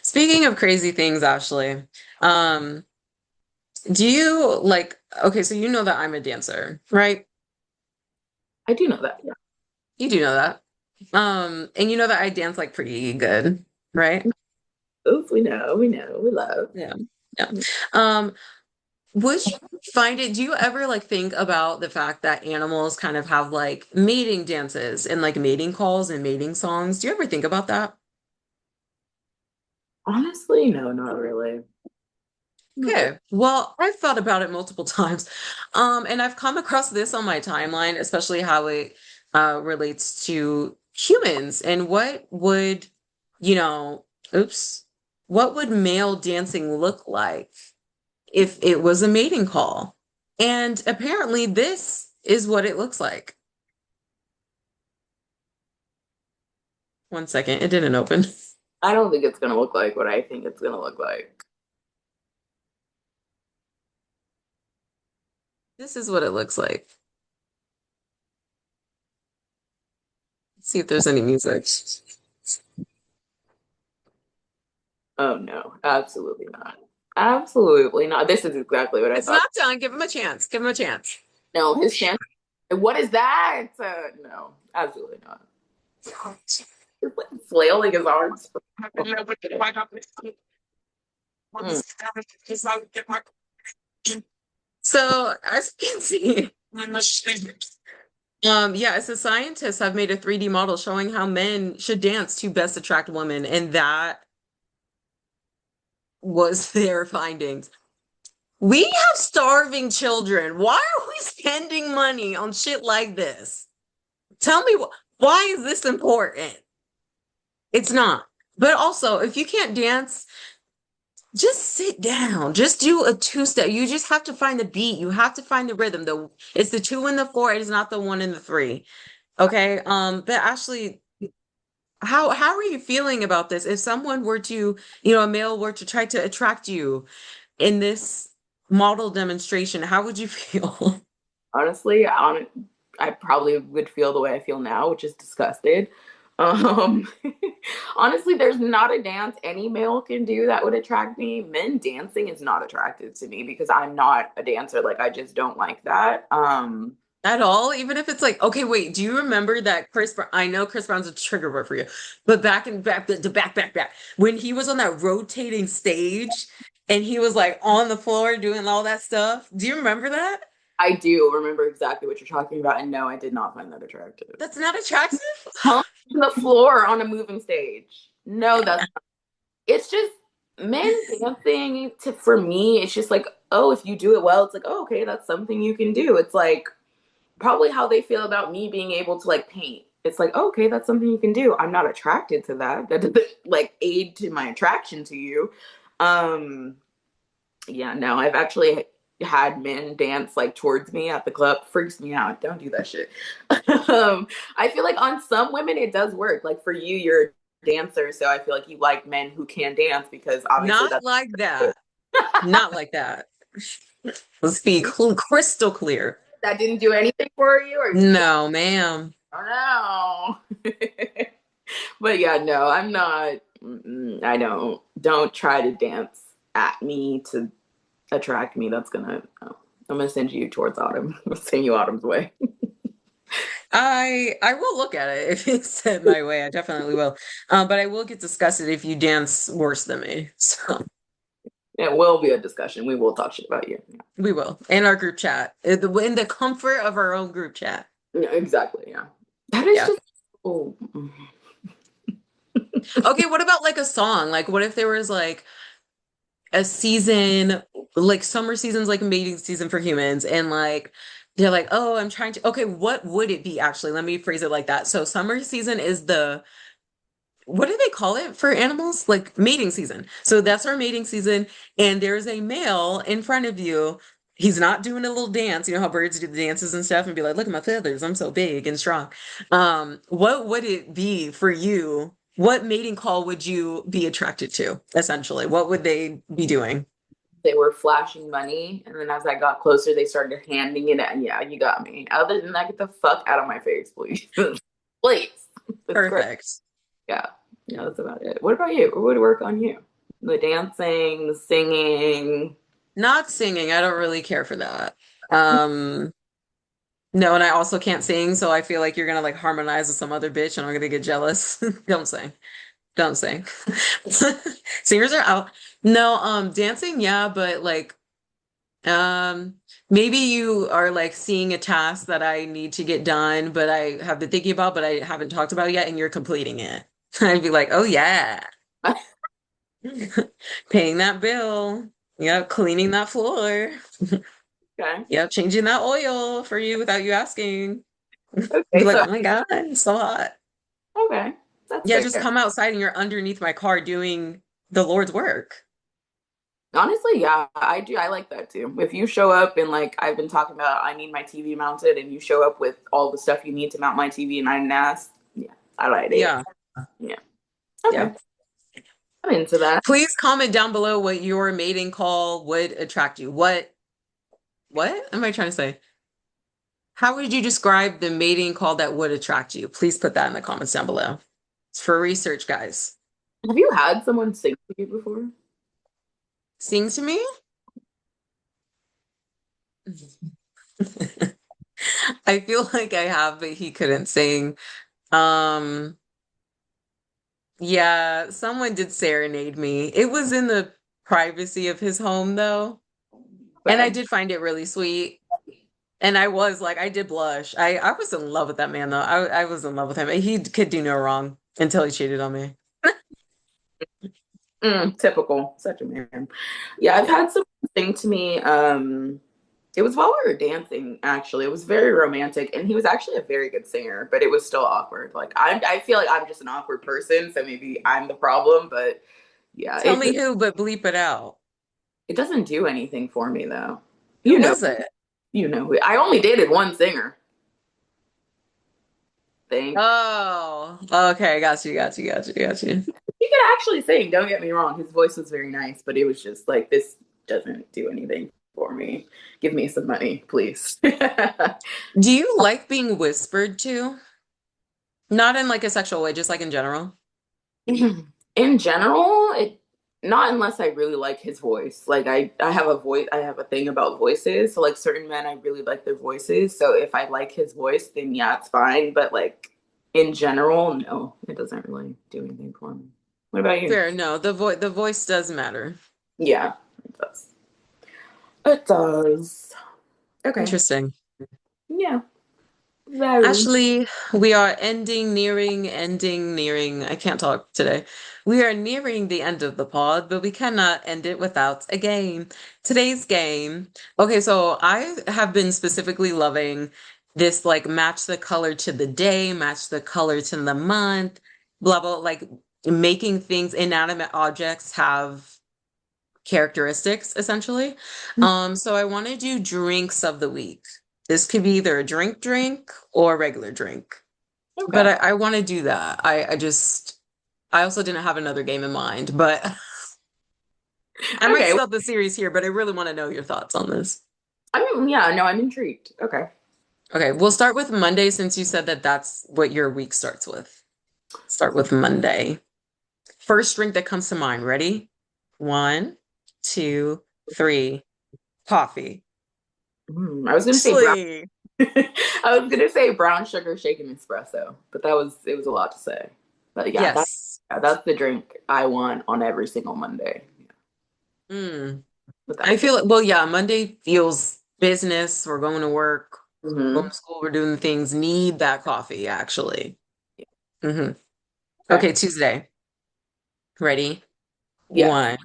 Speaking of crazy things, Ashley, um, do you like, okay, so you know that I'm a dancer, right? I do know that. Yeah. You do know that. And you know that I dance like pretty good, right? Oof, we know, we love. Yeah. Yeah. Um, would you find it, do you ever like think about the fact that animals kind of have like mating dances and like mating calls and mating songs? Do you ever think about that? Honestly, no, not really. Not really. Okay. Well, I've thought about it multiple times. And I've come across this on my timeline, especially how it relates to humans and what would, you know, oops, what would male dancing look like if it was a mating call? And apparently this is what it looks like. One second, it didn't open. I don't think it's gonna look like what I think it's gonna look like. This is what it looks like. Let's see if there's any music. Oh no, absolutely not. Absolutely not. This is exactly what I It's thought. not done. Give him a chance. Give him a chance. No, his chance. What is that? No, absolutely not. He's like flailing his arms. Mm. So as you can see, yeah, it says scientists have made a 3D model showing how men should dance to best attract women, and that was their findings. We have starving children. Why are we spending money on shit like this? Tell me why is this important? It's not. But also, if you can't dance, just sit down. Just do a two-step. You just have to find the beat. You have to find the rhythm. It's the two and the four. It is not the one and the three. Okay. But Ashley, how are you feeling about this? If someone were to, a male were to try to attract you in this model demonstration, how would you feel? Honestly, I probably would feel the way I feel now, which is disgusted. Um, honestly, there's not a dance any male can do that would attract me. Men dancing is not attractive to me because I'm not a dancer. Like, I just don't like that. At all, even if it's like, okay, wait, do you remember that Chris Brown? I know Chris Brown's a trigger word for you, but back, when he was on that rotating stage and he was like on the floor doing all that stuff. Do you remember that? I do remember exactly what you're talking about, and no, I did not find that attractive. That's not attractive? Pump on the floor on a moving stage. No, that's it's just men dancing to for me, it's just like, oh, if you do it well, it's like, oh, okay, that's something you can do. It's like probably how they feel about me being able to like paint. It's like, oh, okay, that's something you can do. I'm not attracted to that. That doesn't like aid to my attraction to you. Um, yeah, no, I've actually had men dance like towards me at the club. Freaks me out. Don't do that shit. I feel like on some women it does work. Like for you, you're a dancer, so I feel like you like men who can dance because obviously Not that's like that. Not like that. Let's be crystal clear. that didn't do anything for you, or you just No, ma'am. don't know. But yeah, no, I'm not. I don't try to dance at me to attract me. That's gonna. Oh, I'm gonna send you towards Autumn. I'm gonna send you Autumn's way. I will look at it if it's sent my way. I definitely will. But I will get disgusted if you dance worse than me. So It will be a discussion. We will talk shit about you. we will in our group chat, in the comfort of our own group chat. Yeah, exactly. Yeah, that is Yeah. just. Oh, Okay, what about like a song? Like, what if there was like a season, like summer season's like a mating season for humans, and like they're like, oh, I'm trying to. Okay, what would it be actually? Let me phrase it like that. So summer season is the what do they call it for animals? Like mating season. So that's our mating season. And there's a male in front of you. He's not doing a little dance. You know how birds do the dances and stuff and be like, look at my feathers. I'm so big and strong. What would it be for you? What mating call would you be attracted to, essentially? What would they be doing? they were flashing money, and then as I got closer, they started handing it. And yeah, you got me. Other than that, get the fuck out of my face, please. Please. That's great. Perfect. Yeah. Yeah, that's about it. What about you? What would work on you? The dancing, the singing. Not singing. I don't really care for that. Um, no, and I also can't sing, so I feel like you're gonna like harmonize with some other bitch and I'm gonna get jealous. Don't sing. Don't sing. Singers are out. No, dancing, yeah, but like um maybe you are like seeing a task that I need to get done, but I have been thinking about, but I haven't talked about yet, and you're completing it. I'd be like, oh yeah, paying that bill. Yep, cleaning that floor. Okay. Yep, changing that oil for you without you asking. Be Okay. like, So oh my God, it's so hot. okay. That's Yeah, just fair. come outside and you're underneath my car doing the Lord's work. Honestly, yeah, I do. I like that too. If you show up and like I've been talking about, I need my TV mounted, and you show up with all the stuff you need to mount my TV, and I didn't ask. Yeah, I like it. Yeah, Yeah. yeah. Okay. I'm into that. Please comment down below what your mating call would attract you. What am I trying to say? How would you describe the mating call that would attract you? Please put that in the comments down below. It's for research, guys. Have you had someone sing to you before? Sing to me? I feel like I have, but he couldn't sing. Um, yeah, someone did serenade me. It was in the privacy of his home though, and I Okay. did find it really sweet. And I was like, I did blush. I was in love with that man though. I was in love with him. He could do no wrong until he cheated on me. Typical. Such a man. Yeah, I've Yeah. had someone sing to me. It was while we were dancing, actually. It was very romantic, and he was actually a very good singer, but it was still awkward. Like I feel like I'm just an awkward person, so maybe I'm the problem, but yeah, Tell me who, but bleep it out. it doesn't do anything for me though. Who You know, was it? you know. I only dated one singer. think. Oh, okay. Got you, got you, got you, got you. He could actually sing, don't get me wrong. His voice was very nice, but it was just like, this doesn't do anything for me. Give me some money, please. Do you like being whispered to? Not in like a sexual way, just like in general. In general, it not unless I really like his voice. Like I have a voice I have a thing about voices. So like certain men I really like their voices. So if I like his voice, then yeah, it's fine. But like in general, no, it doesn't really do anything for me. What about you? Fair, no, the voice does matter. Yeah, it does. It does. Okay. Interesting. Yeah. Very. Ashley, we are nearing. I can't talk today. We are nearing the end of the pod, but we cannot end it without a game. Today's game. Okay, so I have been specifically loving this like match the color to the day, match the color to the month, blah blah, like making things, inanimate objects have characteristics essentially. So I want to do drinks of the week. This could be either a drink or a regular drink. But Okay. I want to do that. I also didn't have another game in mind, but I might Okay. start the series here, but I really want to know your thoughts on this. I mean, yeah, no, I'm intrigued. Okay. Okay, we'll start with Monday since you said that that's what your week starts with. Start with Monday. First drink that comes to mind. Ready? One, two, three. Coffee. I was gonna say brown. Ashley. I was gonna say brown sugar shaken espresso, but it was a lot to say. But Yes. that's the drink I want on every single Monday. Yeah, Mm. I without fail. feel like, well, yeah, Monday feels business. We're going to work, going Hmm. to school, we're doing things. Need that coffee, actually. Hmm. Okay. Okay, Tuesday. Ready? Yeah. One,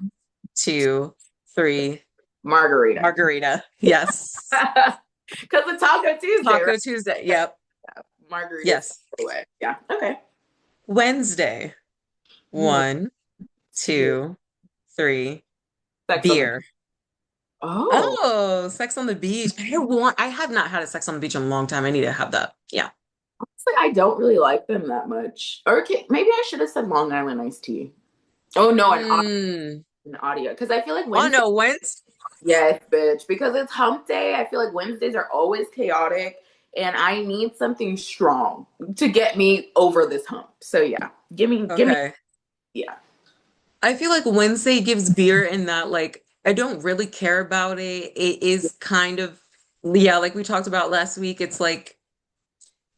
two, three. Margarita. Margarita. Yes. Because it's Taco Tuesday, right? Taco Tuesday. Yep. Margaritas Yes. away. Yeah. Okay. Wednesday. Hmm. One, two, three. Sex on the. Beer. Oh. Oh, Sex on the Beach. I have not had a Sex on the Beach in a long time. I need to have that. Yeah. Honestly, I don't really like them that much. Or okay, maybe I should have said Long Island iced tea. Oh no, Mm. an audio. Because I feel like Oh Wednesday. no, Wednesday. Yes, bitch. Because it's hump day. I feel like Wednesdays are always chaotic, and I need something strong to get me over this hump. So yeah, give me, Okay. yeah. I feel like Wednesday gives beer in that like I don't really care about it. It is kind of yeah, like we talked about last week, it's like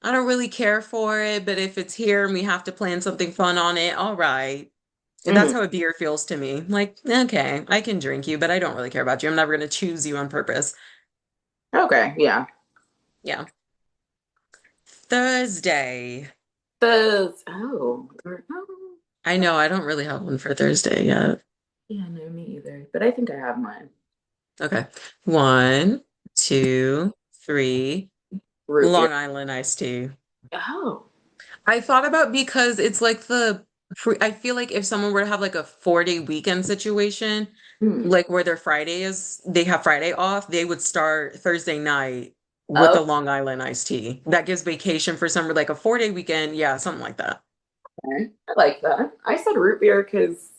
I don't really care for it, but if it's here and we have to plan something fun on it, all right. And that's Mhm. how a beer feels to me. Like, okay, I can drink you, but I don't really care about you. I'm never going to choose you on purpose. Okay, yeah. Yeah. Thursday. Oh, I know I don't really have one for Thursday yet. yeah, no, me either. But I think I have mine. Okay. One, two, three. Root beer. Long Island iced tea. Oh. I thought about because it's like I feel like if someone were to have like a 4-day weekend situation, Hmm. like where their Friday is, they have Friday off, they would start Thursday night with Oh, a Long Island iced tea. That gives vacation for some like a 4-day weekend. Yeah, something like that. okay. I like that. I said root beer because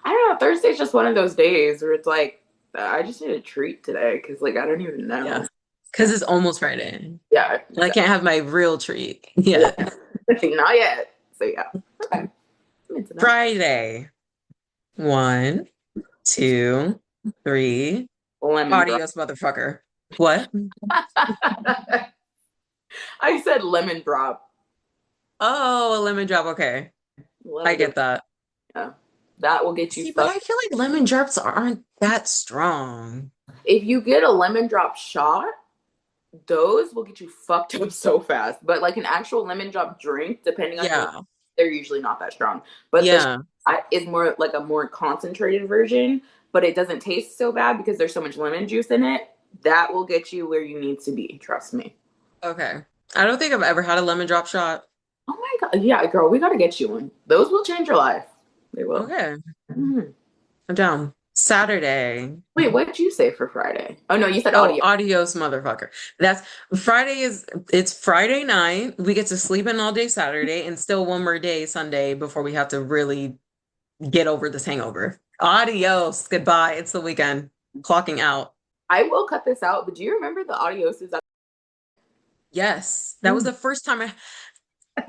I don't know. Thursday's just one of those days where it's like I just need a treat today because like I don't even Yeah. know. Because it's almost Friday. Yeah, And I exactly. can't have my real treat. Yeah. Yeah. Not yet. So yeah. Okay. I'm into that. Friday. One, two, three. Lemon drop. Adios, motherfucker. What? I said lemon drop. Oh, a lemon drop. Okay. Love I a good get that. yeah. That will get you See, but fucked. I feel like lemon drops aren't that strong. If you get a lemon drop shot, those will get you fucked up so fast. But like an actual lemon drop drink, depending on your, Yeah. they're usually not that strong. But the Yeah. shot is more like a more concentrated version, but it doesn't taste so bad because there's so much lemon juice in it. That will get you where you need to be. Trust me. Okay. I don't think I've ever had a lemon drop shot. Oh my god, yeah, girl, we gotta get you one. Those will change your life. They will. Okay. Mhm. I'm down. Saturday. Wait, what did you say for Friday? Oh no, you said Oh, audio. adios, motherfucker. That's it's Friday night. We get to sleep in all day Saturday and still one more day Sunday before we have to really get over this hangover. Adios. Goodbye. It's the weekend. Clocking out. I will cut this out, but do you remember the audios? Yes. That was the first time I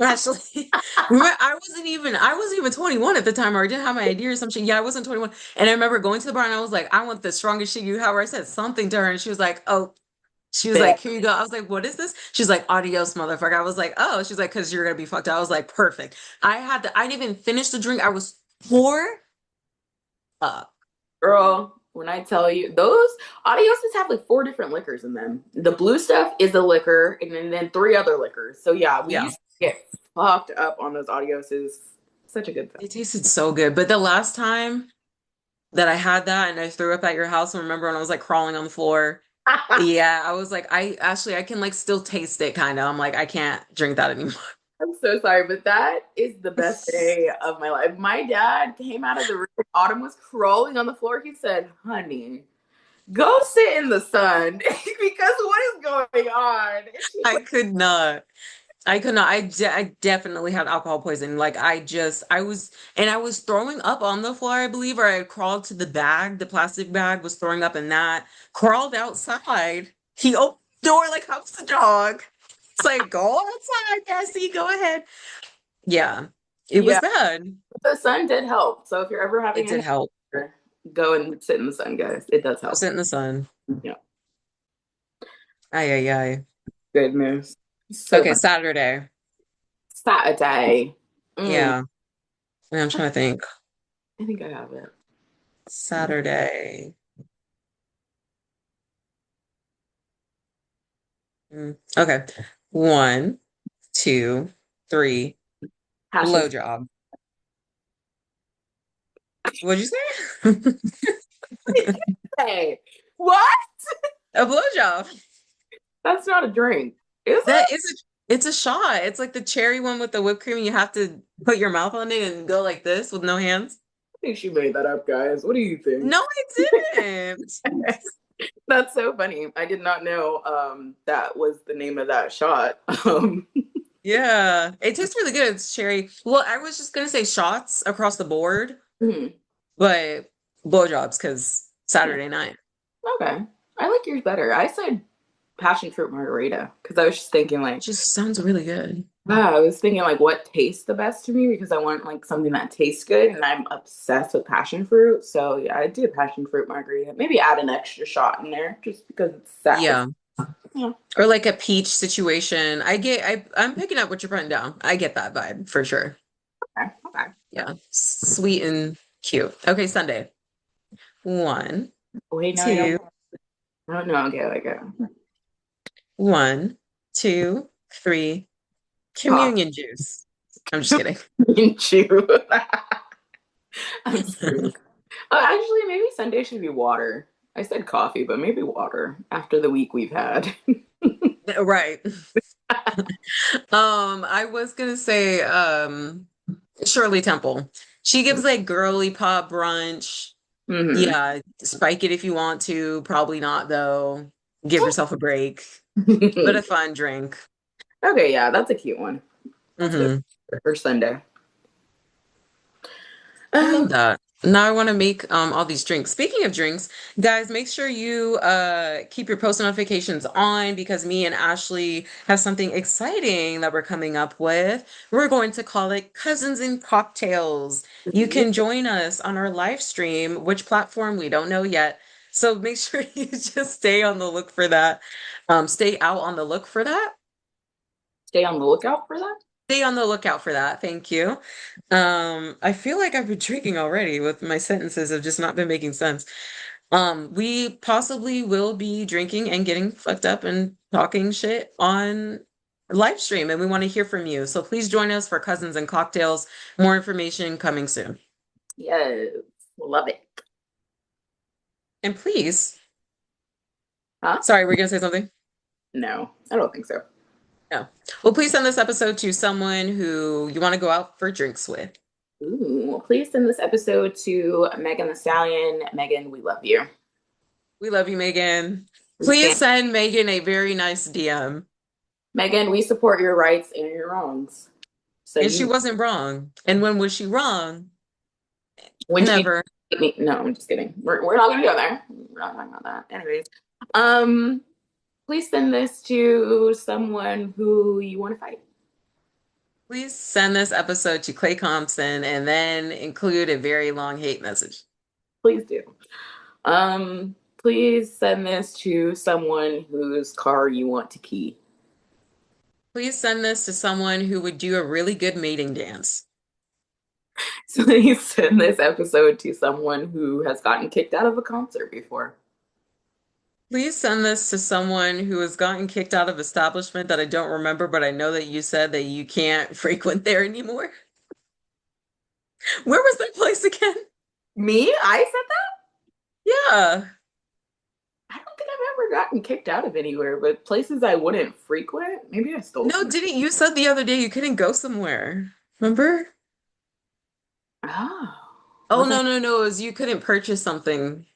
actually remember I wasn't even 21 at the time, or I didn't have my ID or some shit. Yeah, I wasn't 21. And I remember going to the bar and I was like, I want the strongest shit you have. Or I said something to her and she was like, oh, she was Yeah. like, here you go. I was like, what is this? She's like, adios, motherfucker. I was like, oh, she's like, because you're gonna be fucked up. I was like, perfect. I didn't even finish the drink. I was tore up. Girl, when I tell you those audioses have like four different liquors in them. The blue stuff is the liquor, and then three other liquors. So yeah, we Yeah. used to get fucked up on those audioses. Such a good It tasted so good. But the last time that I had that and I threw up at your house, and remember when I was like crawling on the floor? time. Yeah, I was like, I can like still taste it kind of. I'm like, I can't drink that anymore. I'm so sorry, but that is the best day of my life. My dad came out of the room. Autumn was crawling on the floor. He said, "Honey, go sit in the sun because what is going on?" And she I went, could not. I could not. I definitely had alcohol poisoning. Like I was throwing up on the floor, I believe, or I had crawled to the bag, the plastic bag, was throwing up in that, crawled outside. He opened the door like I was a dog. It's like, go outside, Cassie, go ahead. Yeah, it was yeah, bad. the sun did help. So if you're ever It having did a help. hangover, go and sit in the sun, guys. It does Go help. sit in the sun. Yeah, Ay, ay, ay. good news. So Okay, fun. Saturday. Saturday. Mm, Yeah. I'm trying to think. I think I have it. Saturday. Okay. One, two, three. Passion. Blowjob. What'd you say? Hey, what? A blowjob. That's not a drink, is That it? is it's a shot. It's like the cherry one with the whipped cream. You have to put your mouth on it and go like this with no hands. I think she made that up, guys. What do you think? No, I didn't. That's so funny. I did not know that was the name of that shot. Yeah. It tastes really good. It's cherry. Well, I was just gonna say shots across the board, Mhm. but blowjobs because Saturday night. Okay. I like yours better. I said passion fruit margarita because I was just thinking It like, just sounds really good. I was thinking like what tastes the best to me because I want like something that tastes good and I'm obsessed with passion fruit. So yeah, I do passion fruit margarita. Maybe add an extra shot in there just because it's Yeah. yeah. Or like a peach situation. I'm picking up what you're putting down. I get that vibe for sure. Okay. Okay. Yeah. Sweet and cute. Okay, Sunday. One, Wait, no, I don't. two, No, no, okay, like one, two, three. coffee Communion juice. I'm just kidding. and chew. I'm screwed. Actually, maybe Sunday should be water. I said coffee, but maybe water after the week we've had. Right. I was gonna say Shirley Temple. She gives like girly pop brunch. Hmm. Yeah, spike it if you want to. Probably not though. Give yourself a break. But a fun drink. Okay, yeah, that's a cute one. That's good Hmm for Sunday. I love Um, that. Now I want to make all these drinks. Speaking of drinks, guys, make sure you keep your post notifications on because me and Ashley have something exciting that we're coming up with. We're going to call it Cousins and Cocktails. You yeah, can join us on our live stream, which platform we don't know yet. So make sure you just stay on the look for that. Stay out on the look for that. stay on the lookout for that. Stay on the lookout for that. Thank you. I feel like I've been drinking already with my sentences have just not been making sense. We possibly will be drinking and getting fucked up and talking shit on live stream, and we want to hear from you. So please join us for Cousins and Cocktails. More information coming soon. Yes, love it. And please, Huh? sorry, we're gonna say something? No, I don't think so. No. Well, please send this episode to someone who you want to go out for drinks with. Ooh, please send this episode to Megan the Stallion. Megan, we love you. We love you, Megan. We Please stand. send Megan a very nice DM. Megan, we support your rights and your wrongs. So And she you, wasn't wrong. And when was she wrong? when she, Never. no, I'm just kidding. We're not gonna go there. We're not talking about that. Anyways, um, please send this to someone who you want to fight. Please send this episode to Clay Thompson and then include a very long hate message. Please do. Please send this to someone whose car you want to key. Please send this to someone who would do a really good mating dance. So please send this episode to someone who has gotten kicked out of a concert before. Please send this to someone who has gotten kicked out of establishment that I don't remember, but I know that you said that you can't frequent there anymore. Where was that place again? Me? I said that? Yeah. I don't think I've ever gotten kicked out of anywhere, but places I wouldn't frequent. Maybe I stole No, some. didn't you said the other day you couldn't go somewhere? Remember? Oh, Oh was I no, no, no, it was you couldn't purchase something.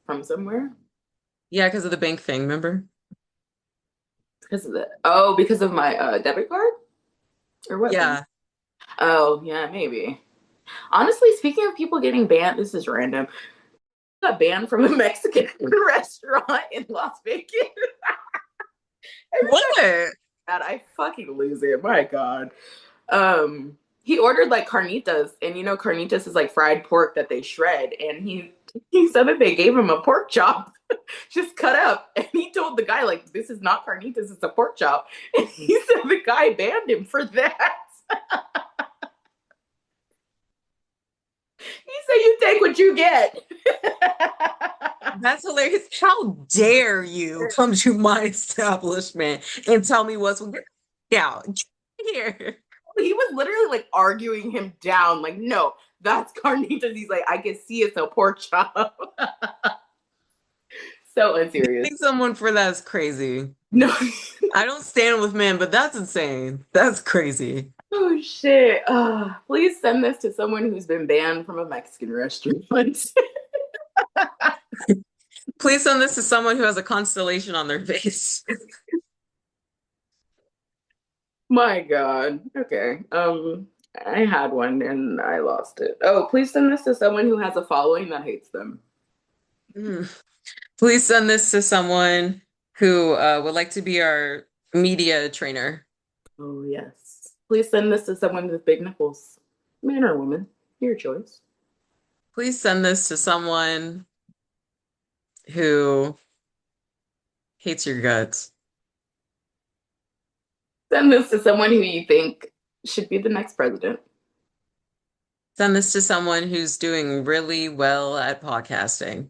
from somewhere? Yeah, because of the bank thing, remember? Because of the oh, because of my debit card or what thing? Yeah. Oh, yeah, maybe. Honestly, speaking of people getting banned, this is random. I got banned from a Mexican restaurant in Las Vegas. Every time What? that I fucking lose it. My God. He ordered like carnitas, and you know carnitas is like fried pork that they shred, and he said that they gave him a pork chop just cut up, and he told the guy like this is not carnitas, it's a pork chop, and he said the guy banned him for that. He said you take what you get. That's hilarious. How dare you come to my establishment and tell me what's yeah, get here. He was literally like arguing him down, like, no, that's carnitas. He's like, I can see it's a pork chop. So unserious. Think someone for that is crazy. No. I don't stand with men, but that's insane. That's crazy. Oh shit. Please send this to someone who's been banned from a Mexican restaurant. Please send this to someone who has a constellation on their face. My God. Okay. I had one and I lost it. Oh, please send this to someone who has a following that hates them. Mm. Please send this to someone who would like to be our media trainer. Oh yes. Please send this to someone with big nipples. Man or woman. Your choice. Please send this to someone who hates your guts. Send this to someone who you think should be the next president. Send this to someone who's doing really well at podcasting.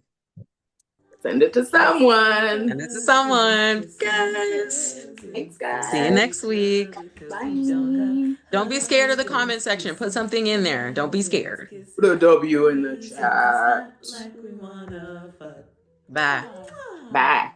Send it to someone. And this is someone. Guys. Thanks, See you guys. next week. Bye. Don't be scared of the comment section. Put something in there. Don't be scared. Put a W in the chat. Bye. Bye.